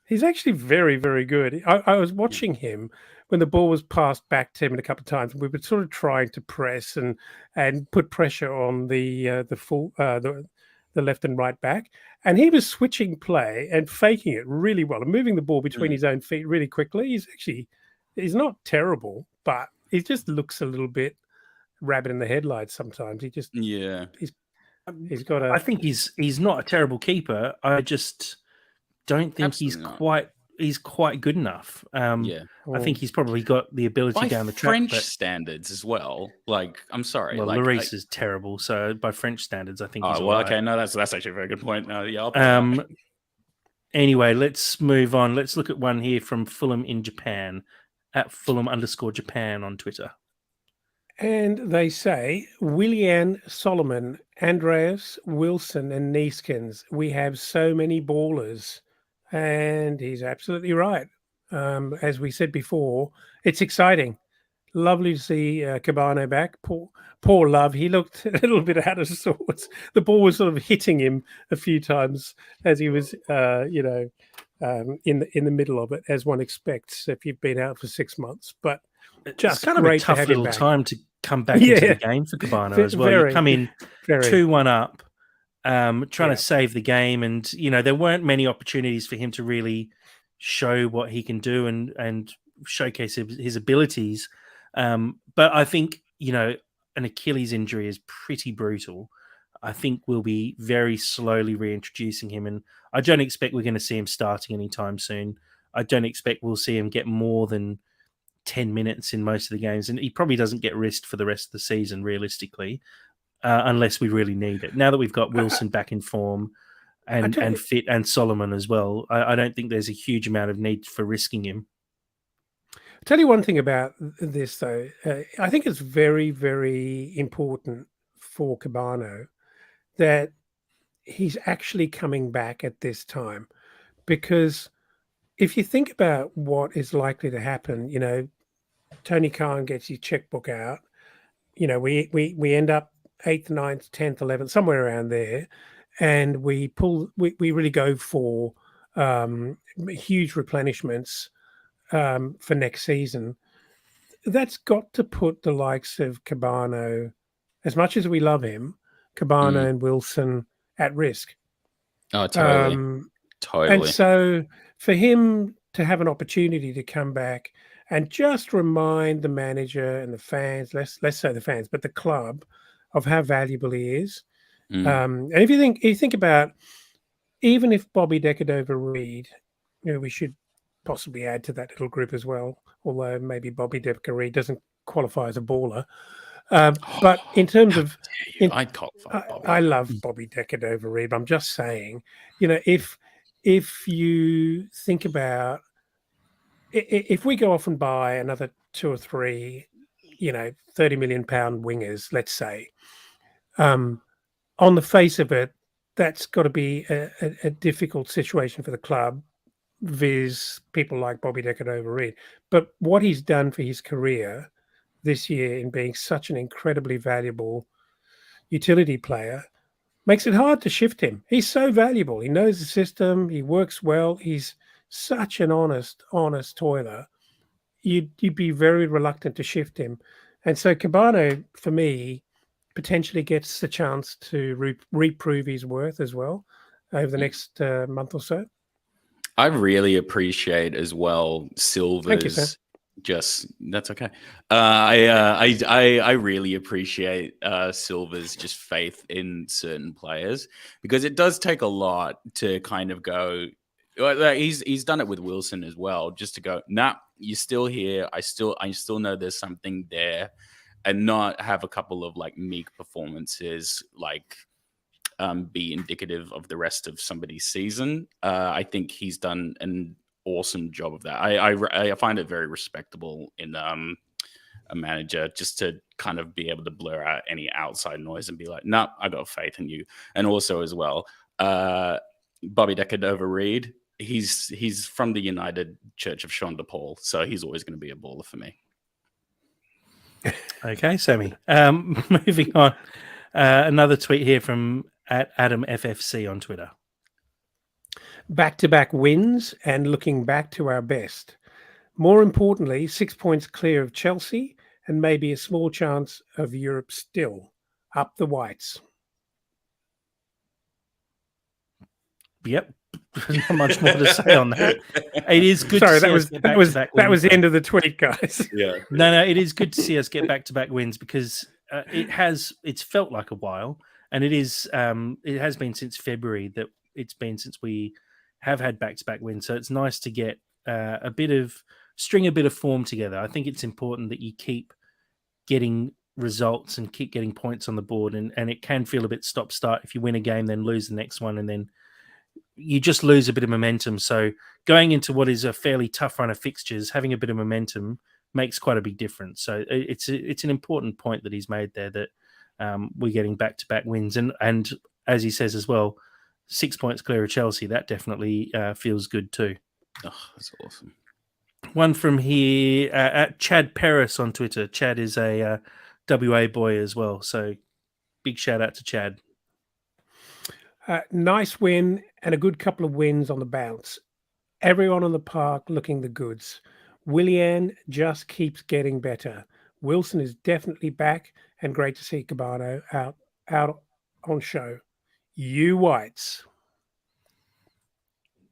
C: He's actually very, very good. I was watching him when the ball was passed back to him a couple of times. We were sort of trying to press and put pressure on the left and right back, and he was switching play and faking it really well and moving the ball between his own feet really quickly. He's not terrible, but he just looks a little bit rabbit in the headlights sometimes. He's got a.
A: I think he's not a terrible keeper. I just don't think he's quite good enough. I think he's probably got the ability
B: by
A: down the track.
B: French standards as well. Like, I'm sorry.
A: Well, Lloris is terrible, so by French standards, I think he's all right.
B: Okay, no, that's actually a very good point. Yeah.
A: Anyway, let's move on. Let's look at one here from Fulham in Japan, at Fulham_Japan on Twitter.
C: And they say, Willian, Solomon, Andreas, Wilson, and Neeskens, we have so many ballers. And he's absolutely right. As we said before, it's exciting. Lovely to see Cabano back. Poor Love. He looked a little bit out of sorts. The ball was sort of hitting him a few times as he was, in the middle of it, as one expects if you've been out for 6 months. But just
A: it's kind of a tough little time to come back into the game for Cabano as well. You come in 2-1 up, trying to save the game, and there weren't many opportunities for him to really show what he can do and showcase his abilities. But I think an Achilles injury is pretty brutal. I think we'll be very slowly reintroducing him, and I don't expect we're going to see him starting anytime soon. I don't expect we'll see him get more than 10 minutes in most of the games, and he probably doesn't get risked for the rest of the season realistically, unless we really need it. Now that we've got Wilson back in form and fit, and Solomon as well, I don't think there's a huge amount of need for risking him.
C: I'll tell you one thing about this, though. I think it's very, very important for Cabano that he's actually coming back at this time, because if you think about what is likely to happen, Tony Khan gets his checkbook out. We end up 8th, 9th, 10th, 11th, somewhere around there, and we really go for huge replenishments for next season. That's got to put the likes of Cabano, as much as we love him, Cabano and Wilson at risk.
B: Oh, totally. Totally.
C: And so for him to have an opportunity to come back and just remind the manager and the fans, less so the fans, but the club, of how valuable he is. And if you think about, even if Bobby Decordova-Reid, we should possibly add to that little group as well, although maybe Bobby Decordova-Reid doesn't qualify as a baller. But in terms of,
B: I'd qualify Bobby.
C: I love Bobby Decordova-Reid. I'm just saying, if you think about, if we go off and buy another 2 or 3, 30 million pound wingers, let's say, on the face of it, that's got to be a difficult situation for the club, viz people like Bobby Decordova-Reid. But what he's done for his career this year in being such an incredibly valuable utility player makes it hard to shift him. He's so valuable. He knows the system. He works well. He's such an honest toiler, you'd be very reluctant to shift him. And so Cabano, for me, potentially gets the chance to reprove his worth as well over the next month or so.
B: I really appreciate as well
C: Thank you, sir.
B: Silver's that's okay. I really appreciate Silver's just faith in certain players, because it does take a lot to kind of go. Like, he's done it with Wilson as well, just to go, nah, you're still here. I still know there's something there, and not have a couple of like meek performances like be indicative of the rest of somebody's season. I think he's done an awesome job of that. I find it very respectable in a manager, just to kind of be able to blur out any outside noise and be like, nah, I got faith in you. And also as well, Bobby Decordova-Reid, he's from the United Church of Sean DePaul, so he's always going to be a baller for me.
A: Okay, Sammy. Moving on. Another tweet here from Adam FFC on Twitter.
C: Back-to-back wins and looking back to our best. More importantly, 6 points clear of Chelsea and maybe a small chance of Europe still. Up the Whites.
A: Yep. Not much more to say on that. It is good
C: Sorry,
A: to see
C: that was the end of the tweet, guys.
B: Yeah.
A: No, it is good to see us get back-to-back wins, because it's felt like a while, and it has been since February that it's been since we have had back-to-back wins. So it's nice to get string a bit of form together. I think it's important that you keep getting results and keep getting points on the board, and it can feel a bit stop-start if you win a game, then lose the next one, and then you just lose a bit of momentum. So going into what is a fairly tough run of fixtures, having a bit of momentum makes quite a big difference. So it's an important point that he's made there, that we're getting back-to-back wins. And as he says as well, 6 points clear of Chelsea, that definitely feels good too.
B: Oh, that's awesome.
A: One from here at Chad Paris on Twitter. Chad is a WA boy as well, so big shout out to Chad.
C: Nice win and a good couple of wins on the bounce. Everyone on the park looking the goods. Willian just keeps getting better. Wilson is definitely back, and great to see Cabano out on show. You Whites.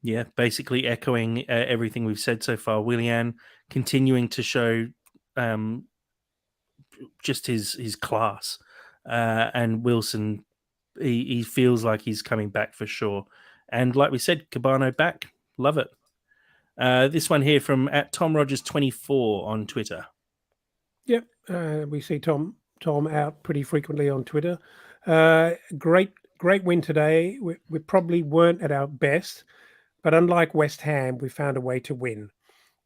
A: Yeah, basically echoing everything we've said so far. Willian continuing to show just his class, and Wilson, he feels like he's coming back for sure. And like we said, Cabano back, love it. This one here from at Tom Rogers 24 on Twitter.
C: Yep, we see Tom out pretty frequently on Twitter. Great win today. We probably weren't at our best, but unlike West Ham, we found a way to win.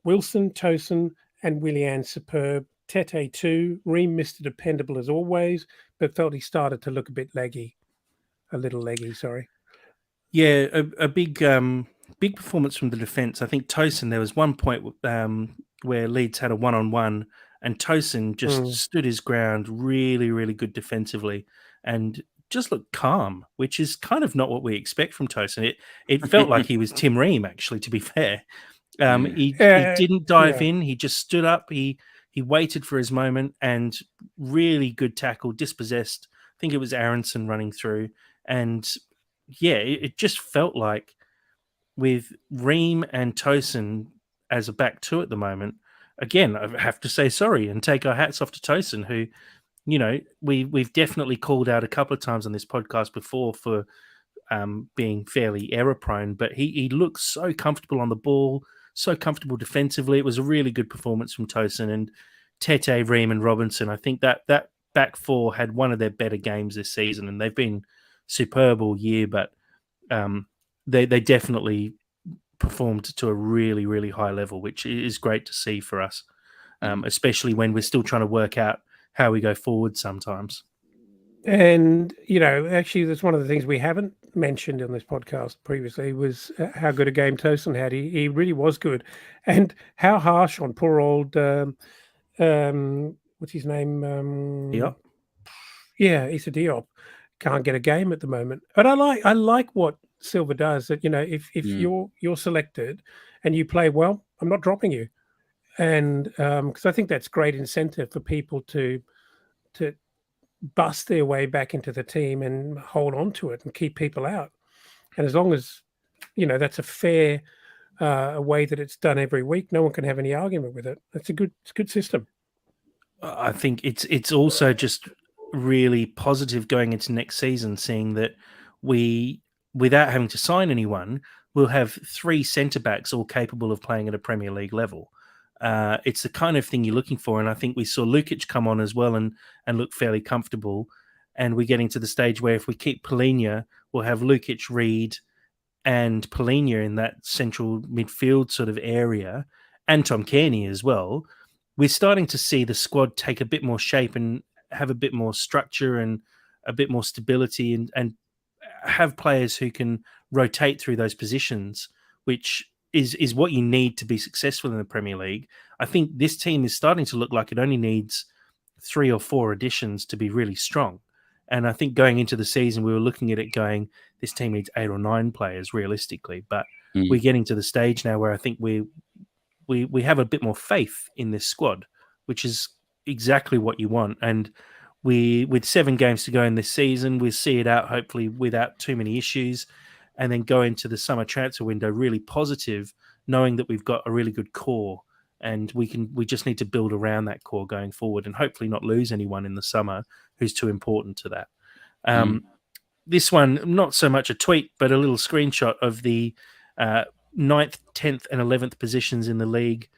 C: Wilson, Tosin, and Willian superb. Tete too. Ream Mr. Dependable as always, but felt he started to look a little leggy. Sorry.
A: Yeah, a big performance from the defence. I think Tosin, there was one point where Leeds had a one-on-one, and Tosin just stood his ground, really, really good defensively, and just looked calm, which is kind of not what we expect from Tosin. It felt like he was Tim Ream, actually, to be fair. He didn't dive in. He just stood up. He waited for his moment, and really good tackle, dispossessed. I think it was Aronson running through. And yeah, it just felt like with Ream and Tosin as a back two at the moment, again, I have to say sorry and take our hats off to Tosin, who, you know, we've definitely called out a couple of times on this podcast before for being fairly error prone, but he looks so comfortable on the ball, so comfortable defensively. It was a really good performance from Tosin, and Tete, Ream and Robinson. I think that back four had one of their better games this season, and they've been superb all year, but they definitely performed to a really, really high level, which is great to see for us, especially when we're still trying to work out how we go forward sometimes.
C: And, you know, actually, that's one of the things we haven't mentioned on this podcast previously was how good a game Tosin had. He really was good. And how harsh on poor old, what's his name?
A: Diop.
C: Yeah, Issa Diop. Can't get a game at the moment. But I like what Silva does. That if
B: Mm.
C: you're selected and you play well, I'm not dropping you. And because I think that's great incentive for people to bust their way back into the team and hold on to it and keep people out. And as long as that's a fair way that it's done every week, no one can have any argument with it. It's a good system.
A: I think it's also just really positive going into next season, seeing that we, without having to sign anyone, we'll have 3 centre backs all capable of playing at a Premier League level. It's the kind of thing you're looking for, and I think we saw Lukic come on as well and look fairly comfortable. And we're getting to the stage where if we keep Polina, we'll have Lukic, Reed, and Polina in that central midfield sort of area, and Tom Kearney as well. We're starting to see the squad take a bit more shape and have a bit more structure and a bit more stability, and have players who can rotate through those positions, which is what you need to be successful in the Premier League. I think this team is starting to look like it only needs 3 or 4 additions to be really strong. And I think going into the season, we were looking at it going, this team needs 8 or 9 players realistically. But we're getting to the stage now where I think we have a bit more faith in this squad, which is exactly what you want. And with 7 games to go in this season, we'll see it out hopefully without too many issues, and then go into the summer transfer window really positive, knowing that we've got a really good core, and we just need to build around that core going forward, and hopefully not lose anyone in the summer who's too important to that. This one, not so much a tweet, but a little screenshot of the 9th, 10th, and 11th positions in the league,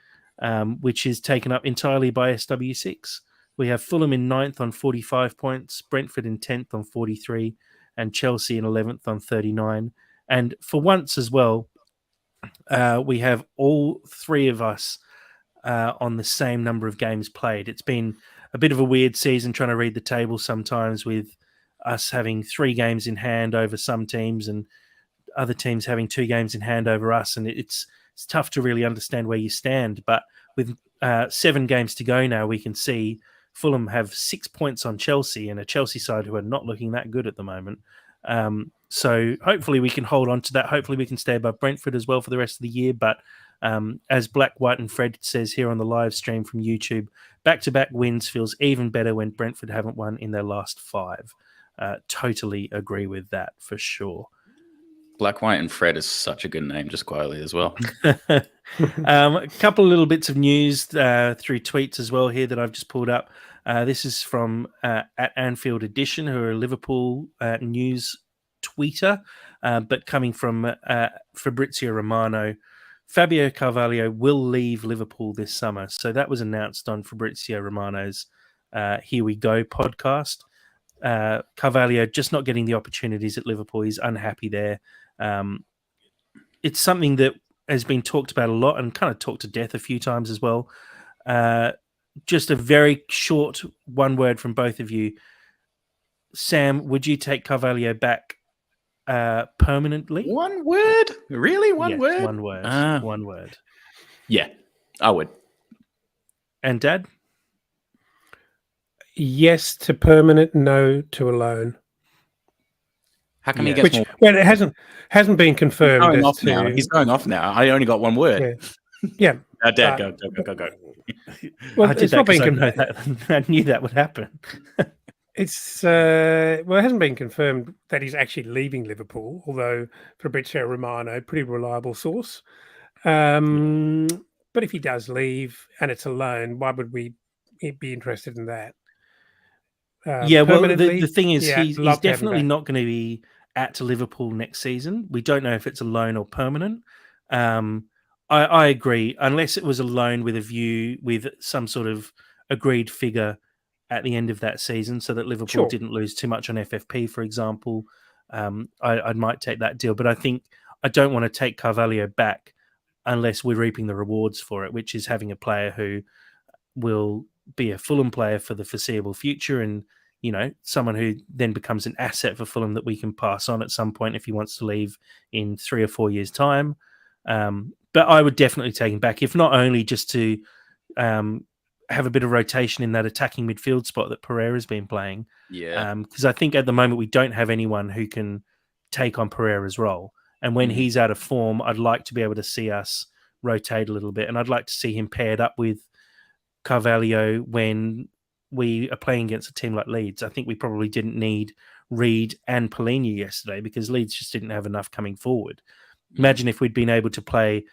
A: which is taken up entirely by SW6. We have Fulham in 9th on 45 points, Brentford in 10th on 43, and Chelsea in 11th on 39. And for once as well, we have all 3 of us on the same number of games played. It's been a bit of a weird season trying to read the table sometimes, with us having 3 games in hand over some teams and other teams having 2 games in hand over us, and it's tough to really understand where you stand. But with 7 games to go now, we can see Fulham have 6 points on Chelsea, and a Chelsea side who are not looking that good at the moment. So hopefully we can hold on to that. Hopefully we can stay above Brentford as well for the rest of the year. But as Black, White and Fred says here on the live stream from YouTube, back-to-back wins feels even better when Brentford haven't won in their last 5. Totally agree with that for sure.
B: Black, White and Fred is such a good name, just quietly as well.
A: A couple of little bits of news through tweets as well here that I've just pulled up. This is from at Anfield Edition, who are a Liverpool news tweeter, but coming from Fabrizio Romano. Fabio Carvalho will leave Liverpool this summer. So that was announced on Fabrizio Romano's Here We Go podcast. Carvalho just not getting the opportunities at Liverpool. He's unhappy there. It's something that has been talked about a lot and kind of talked to death a few times as well. Just a very short one word from both of you. Sam, would you take Carvalho back permanently?
B: One word? Really? One word?
A: One word. One word.
B: Yeah, I would.
A: And Dad?
C: Yes to permanent, no to a loan.
B: How come he gets more?
C: Well, it hasn't been confirmed.
B: He's going off now. I only got one word.
C: Yeah.
B: Dad, go.
C: Well,
A: it's not being confirmed. I knew that would happen.
C: It's it hasn't been confirmed that he's actually leaving Liverpool, although Fabrizio Romano, pretty reliable source. But if he does leave and it's a loan, why would we be interested in that?
A: Well, the thing is, he's definitely not going to be at Liverpool next season. We don't know if it's a loan or permanent. I agree, unless it was a loan with a view with some sort of agreed figure at the end of that season, so that Liverpool didn't lose too much on FFP, for example. I might take that deal, but I don't want to take Carvalho back unless we're reaping the rewards for it, which is having a player who will be a Fulham player for the foreseeable future, and someone who then becomes an asset for Fulham that we can pass on at some point if he wants to leave in 3 or 4 years' time. But I would definitely take him back, if not only just to have a bit of rotation in that attacking midfield spot that Pereira's been playing.
B: Yeah.
A: Because I think at the moment we don't have anyone who can take on Pereira's role. And when he's out of form, I'd like to be able to see us rotate a little bit, and I'd like to see him paired up with Carvalho when we are playing against a team like Leeds. I think we probably didn't need Reed and Polina yesterday because Leeds just didn't have enough coming forward. Imagine if we'd been able to play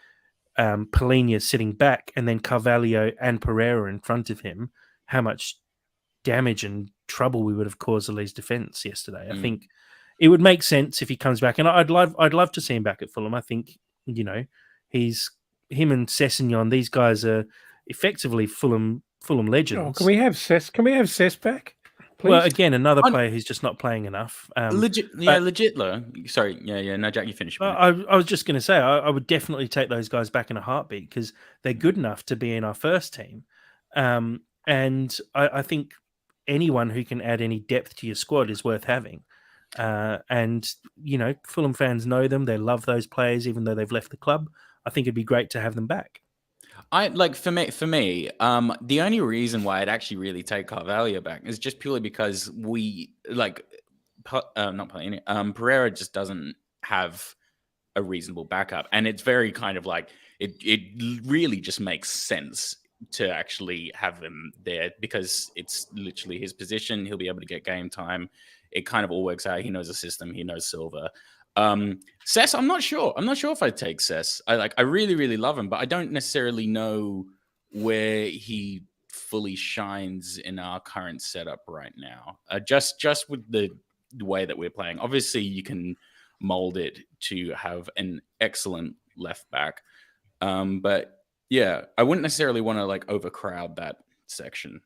A: Polina sitting back and then Carvalho and Pereira in front of him, how much damage and trouble we would have caused the Leeds defence yesterday. I think it would make sense if he comes back, and I'd love to see him back at Fulham. I think, you know, him and Sessegnon, these guys are effectively Fulham legends.
C: Oh, can we have Sess back? Please?
A: Well, again, another player who's just not playing enough.
B: Legit though. Sorry, no, Jack, you finish.
A: I was just going to say, I would definitely take those guys back in a heartbeat because they're good enough to be in our first team. And I think anyone who can add any depth to your squad is worth having. And, you know, Fulham fans know them. They love those players, even though they've left the club. I think it'd be great to have them back.
B: For me, the only reason why I'd actually really take Carvalho back is just purely because Pereira just doesn't have a reasonable backup, and it's very kind of like it really just makes sense to actually have him there because it's literally his position. He'll be able to get game time. It kind of all works out. He knows the system. He knows Silva. Sess, I'm not sure. I'm not sure if I'd take Sess. I really, really love him, but I don't necessarily know where he fully shines in our current setup right now. Just with the way that we're playing. Obviously, you can mold it to have an excellent left back. But yeah, I wouldn't necessarily want to overcrowd that section.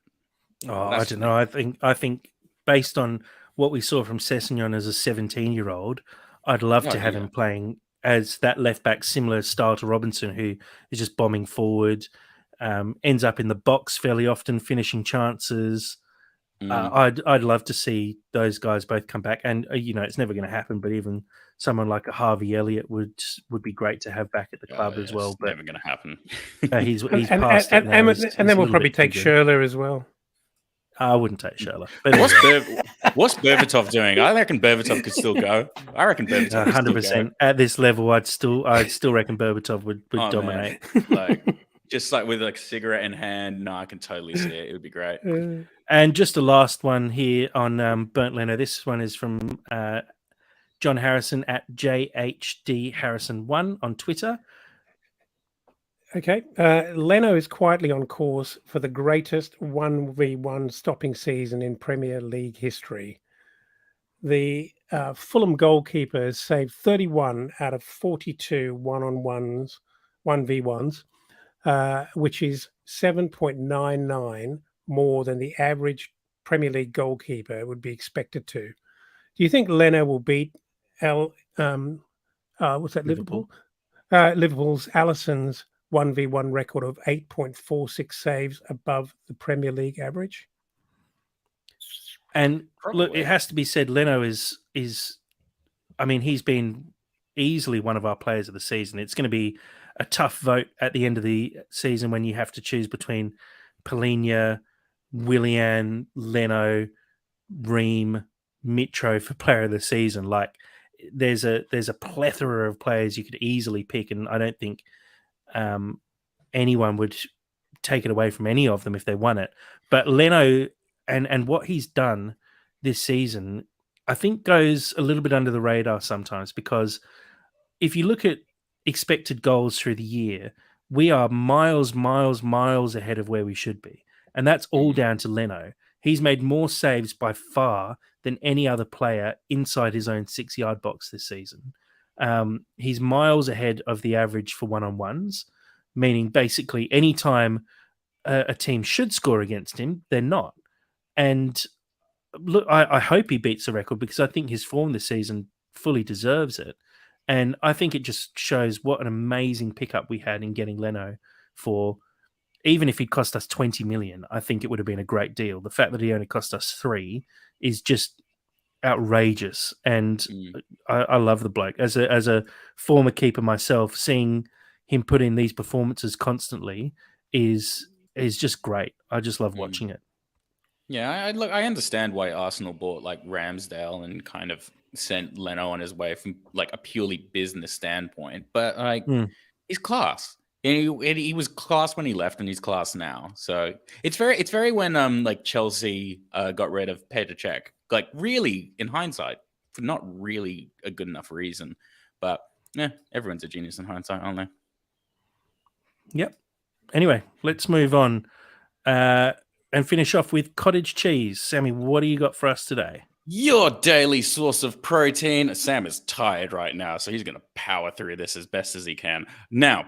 A: I don't know. I think based on what we saw from Sessegnon as a 17-year-old, I'd love to have him playing as that left back, similar style to Robinson, who is just bombing forward, ends up in the box fairly often, finishing chances. I'd love to see those guys both come back, and it's never going to happen. But even someone like a Harvey Elliott would be great to have back at the club as well. But
B: never going to happen.
A: He's past it now.
C: And then we'll probably take Schürrle as well.
A: I wouldn't take Schürrle.
B: What's Berbatov doing? I reckon Berbatov could still go. I reckon Berbatov
A: 100%. At this level, I'd still reckon Berbatov would dominate.
B: Just with a cigarette in hand. No, I can totally see it. It would be great.
A: And just a last one here on Burnt Leno. This one is from John Harrison at JHDHarrison1 on Twitter.
C: Okay. Leno is quietly on course for the greatest 1v1 stopping season in Premier League history. The Fulham goalkeeper has saved 31 out of 42 1-on-1s, 1v1s, which is 7.99 more than the average Premier League goalkeeper would be expected to. Do you think Leno will beat Liverpool's Alisson's 1v1 record of 8.46 saves above the Premier League average?
A: And look, it has to be said, Leno is he's been easily one of our players of the season. It's going to be a tough vote at the end of the season when you have to choose between Polina, Willian, Leno, Ream, Mitro for player of the season. Like there's a plethora of players you could easily pick, and I don't think anyone would take it away from any of them if they won it. But Leno and what he's done this season, I think goes a little bit under the radar sometimes, because if you look at expected goals through the year, we are miles ahead of where we should be. And that's all down to Leno. He's made more saves by far than any other player inside his own 6-yard box this season. He's miles ahead of the average for one-on-ones, meaning basically any time a team should score against him, they're not. And look, I hope he beats the record because I think his form this season fully deserves it. And I think it just shows what an amazing pickup we had in getting Leno for, even if he'd cost us 20 million, I think it would have been a great deal. The fact that he only cost us 3 is just outrageous. And I love the bloke. As a former keeper myself, seeing him put in these performances constantly is just great. I just love watching it.
B: Yeah, I understand why Arsenal bought like Ramsdale and kind of sent Leno on his way from like a purely business standpoint, but like he's class. And he was class when he left, and he's class now. So it's very when like Chelsea got rid of Petr Cech. Like really, in hindsight, for not really a good enough reason. But yeah, everyone's a genius in hindsight, aren't they?
A: Yep. Anyway, let's move on and finish off with cottage cheese. Sammy, what do you got for us today?
B: Your daily source of protein. Sam is tired right now, so he's going to power through this as best as he can. Now,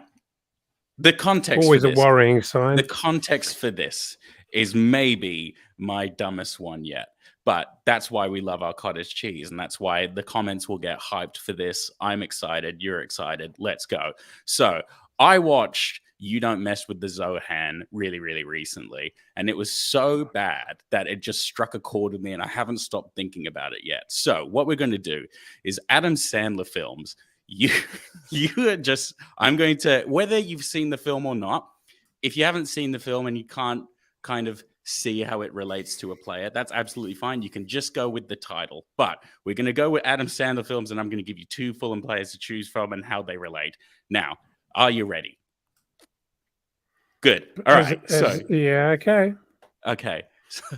B: the context
C: Always
B: for
C: a
B: this,
C: worrying sign.
B: the context for this is maybe my dumbest one yet. But that's why we love our cottage cheese, and that's why the comments will get hyped for this. I'm excited. You're excited. Let's go. So I watched You Don't Mess with the Zohan really, really recently, and it was so bad that it just struck a chord with me, and I haven't stopped thinking about it yet. So what we're going to do is Adam Sandler films. I'm going to, whether you've seen the film or not, if you haven't seen the film and you can't kind of see how it relates to a player, that's absolutely fine. You can just go with the title. But we're going to go with Adam Sandler films, and I'm going to give you 2 Fulham players to choose from and how they relate. Now, are you ready? Good. All right.
C: Yeah, okay.
B: Okay. So,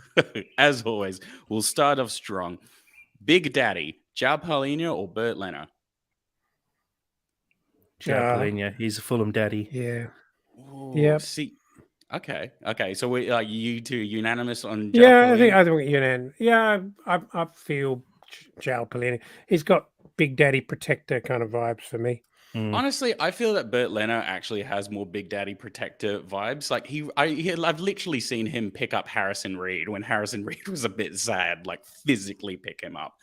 B: as always, we'll start off strong. Big Daddy, João Paulinho or Bert Leno?
A: João Paulinho. He's a Fulham daddy.
C: Yeah.
B: Yeah. See. Okay. So we are you two unanimous on?
C: Yeah, I think unanimous. Yeah, I feel João Paulinho. He's got Big Daddy Protector kind of vibes for me.
B: Honestly, I feel that Bert Leno actually has more Big Daddy Protector vibes. Like I've literally seen him pick up Harrison Reed when Harrison Reed was a bit sad, like physically pick him up.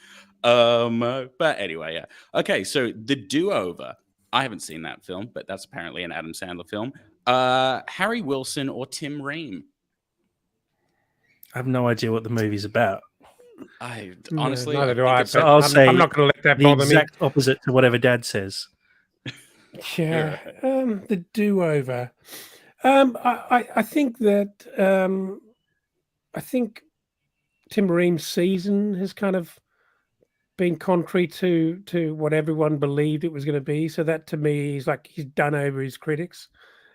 B: But anyway, yeah. Okay, so The Do-Over. I haven't seen that film, but that's apparently an Adam Sandler film. Harry Wilson or Tim Ream?
A: I have no idea what the movie's about.
B: I honestly,
C: neither do I.
A: So I'll say
C: I'm not going to let that
A: the
C: bother me.
A: exact opposite to whatever Dad says.
C: Yeah, The Do-Over. I think that I think Tim Ream's season has kind of been contrary to what everyone believed it was going to be. So that to me is like he's done over his critics,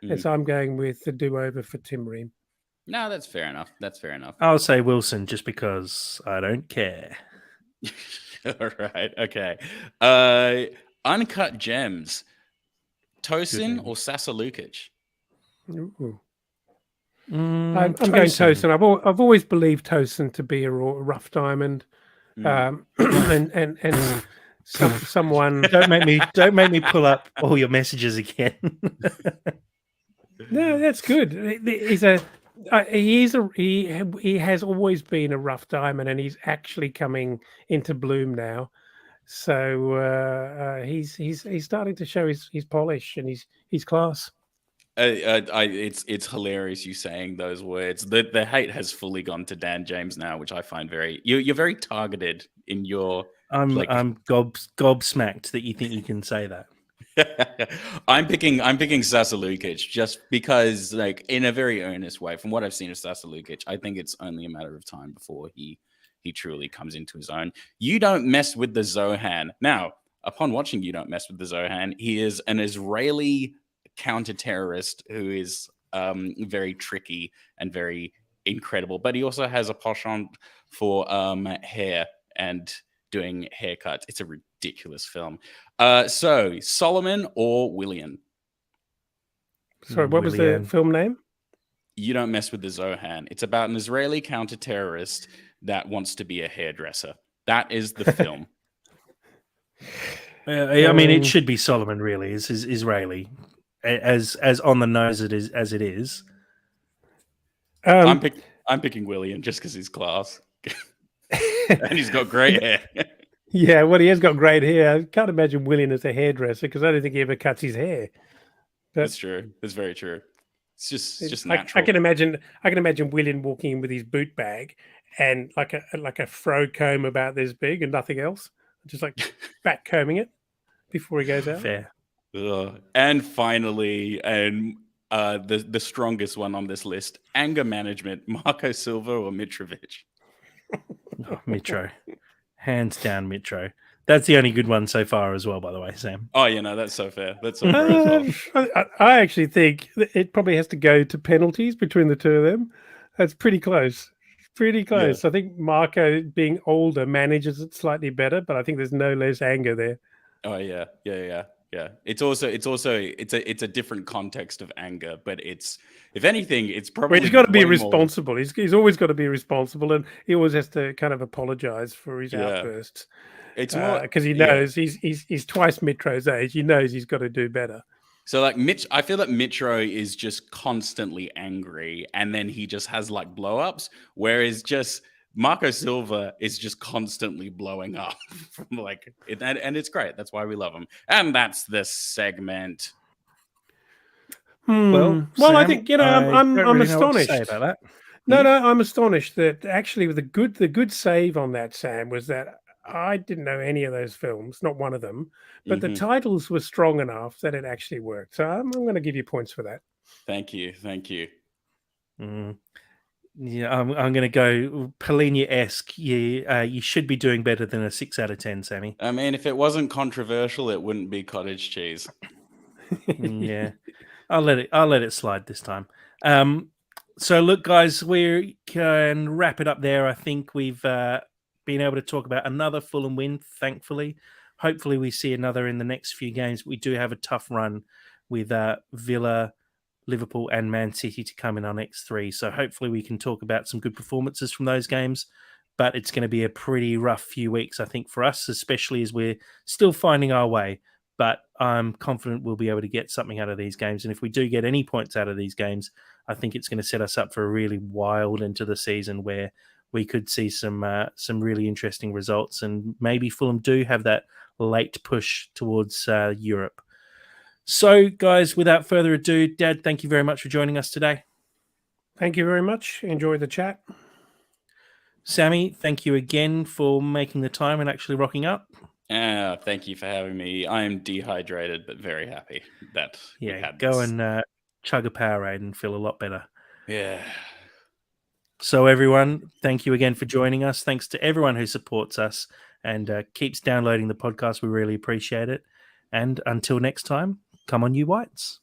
C: and so I'm going with The Do-Over for Tim Ream.
B: No, that's fair enough.
A: I'll say Wilson just because I don't care.
B: All right. Okay. Uncut Gems. Tosin or Sasa Lukic?
C: I'm going Tosin. I've always believed Tosin to be a rough diamond, and someone.
A: Don't make me pull up all your messages again.
C: No, that's good. He has always been a rough diamond, and he's actually coming into bloom now. So he's starting to show his polish and his class.
B: It's hilarious you saying those words. The hate has fully gone to Dan James now, which I find you're very targeted in your.
A: I'm gobsmacked that you think you can say that.
B: I'm picking Sasa Lukic just because, like, in a very earnest way. From what I've seen of Sasa Lukic, I think it's only a matter of time before he truly comes into his own. You Don't Mess with the Zohan. Now, upon watching You Don't Mess with the Zohan, he is an Israeli counter-terrorist who is very tricky and very incredible, but he also has a penchant for hair and doing haircuts. It's a ridiculous film. So Solomon or William?
C: Sorry, what was the film name?
B: You Don't Mess with the Zohan. It's about an Israeli counter-terrorist that wants to be a hairdresser. That is the film.
A: I mean, it should be Solomon. Really, is Israeli, as on the nose as it is.
B: I'm picking William just because he's class, and he's got great hair.
C: Yeah, well, he has got great hair. I can't imagine William as a hairdresser because I don't think he ever cuts his hair.
B: That's true. That's very true. It's just natural.
C: I can imagine William walking in with his boot bag and like a fro comb about this big and nothing else, just like back combing it before he goes out.
A: Fair.
B: And finally, and the strongest one on this list: anger management, Marco Silva or Mitrovic?
A: Oh, Mitro. Hands down, Mitro. That's the only good one so far as well, by the way, Sam.
B: Oh, that's so fair. That's so fair as well.
C: I actually think it probably has to go to penalties between the two of them. That's pretty close. Pretty close. I think Marco, being older, manages it slightly better, but I think there's no less anger there.
B: Oh yeah. It's a different context of anger, but it's, if anything, it's probably
C: he's got to be
B: way
C: responsible. He's always got to be responsible, and he always has to kind of apologize for his outbursts.
B: It's more
C: because he knows he's twice Mitro's age. He knows he's got to do better.
B: So like I feel that Mitro is just constantly angry, and then he just has like blow-ups, whereas just Marco Silva is just constantly blowing up from like it, and it's great. That's why we love him. And that's this segment.
A: Well,
C: Sam, I
A: think
C: I'm
A: really
C: astonished
A: about that.
C: No, I'm astonished that actually the good save on that, Sam, was that I didn't know any of those films, not one of them, but the titles were strong enough that it actually worked. So I'm going to give you points for that.
B: Thank you.
A: Yeah, I'm going to go Polinia-esque. You should be doing better than a 6 out of 10, Sammy.
B: I mean, if it wasn't controversial, it wouldn't be cottage cheese.
A: Yeah, I'll let it slide this time. So look, guys, we can wrap it up there. I think we've been able to talk about another Fulham win, thankfully. Hopefully we see another in the next few games. We do have a tough run with Villa, Liverpool and Man City to come in our next 3. So hopefully we can talk about some good performances from those games. But it's going to be a pretty rough few weeks, I think, for us, especially as we're still finding our way. But I'm confident we'll be able to get something out of these games. And if we do get any points out of these games, I think it's going to set us up for a really wild end to the season where we could see some really interesting results. And maybe Fulham do have that late push towards Europe. So, guys, without further ado, Dad, thank you very much for joining us today.
C: Thank you very much. Enjoy the chat.
A: Sammy, thank you again for making the time and actually rocking up.
B: Thank you for having me. I am dehydrated, but very happy that we had
A: go
B: this.
A: And chug a Powerade and feel a lot better.
B: Yeah.
A: So, everyone, thank you again for joining us. Thanks to everyone who supports us and keeps downloading the podcast. We really appreciate it. And until next time, come on, you Whites.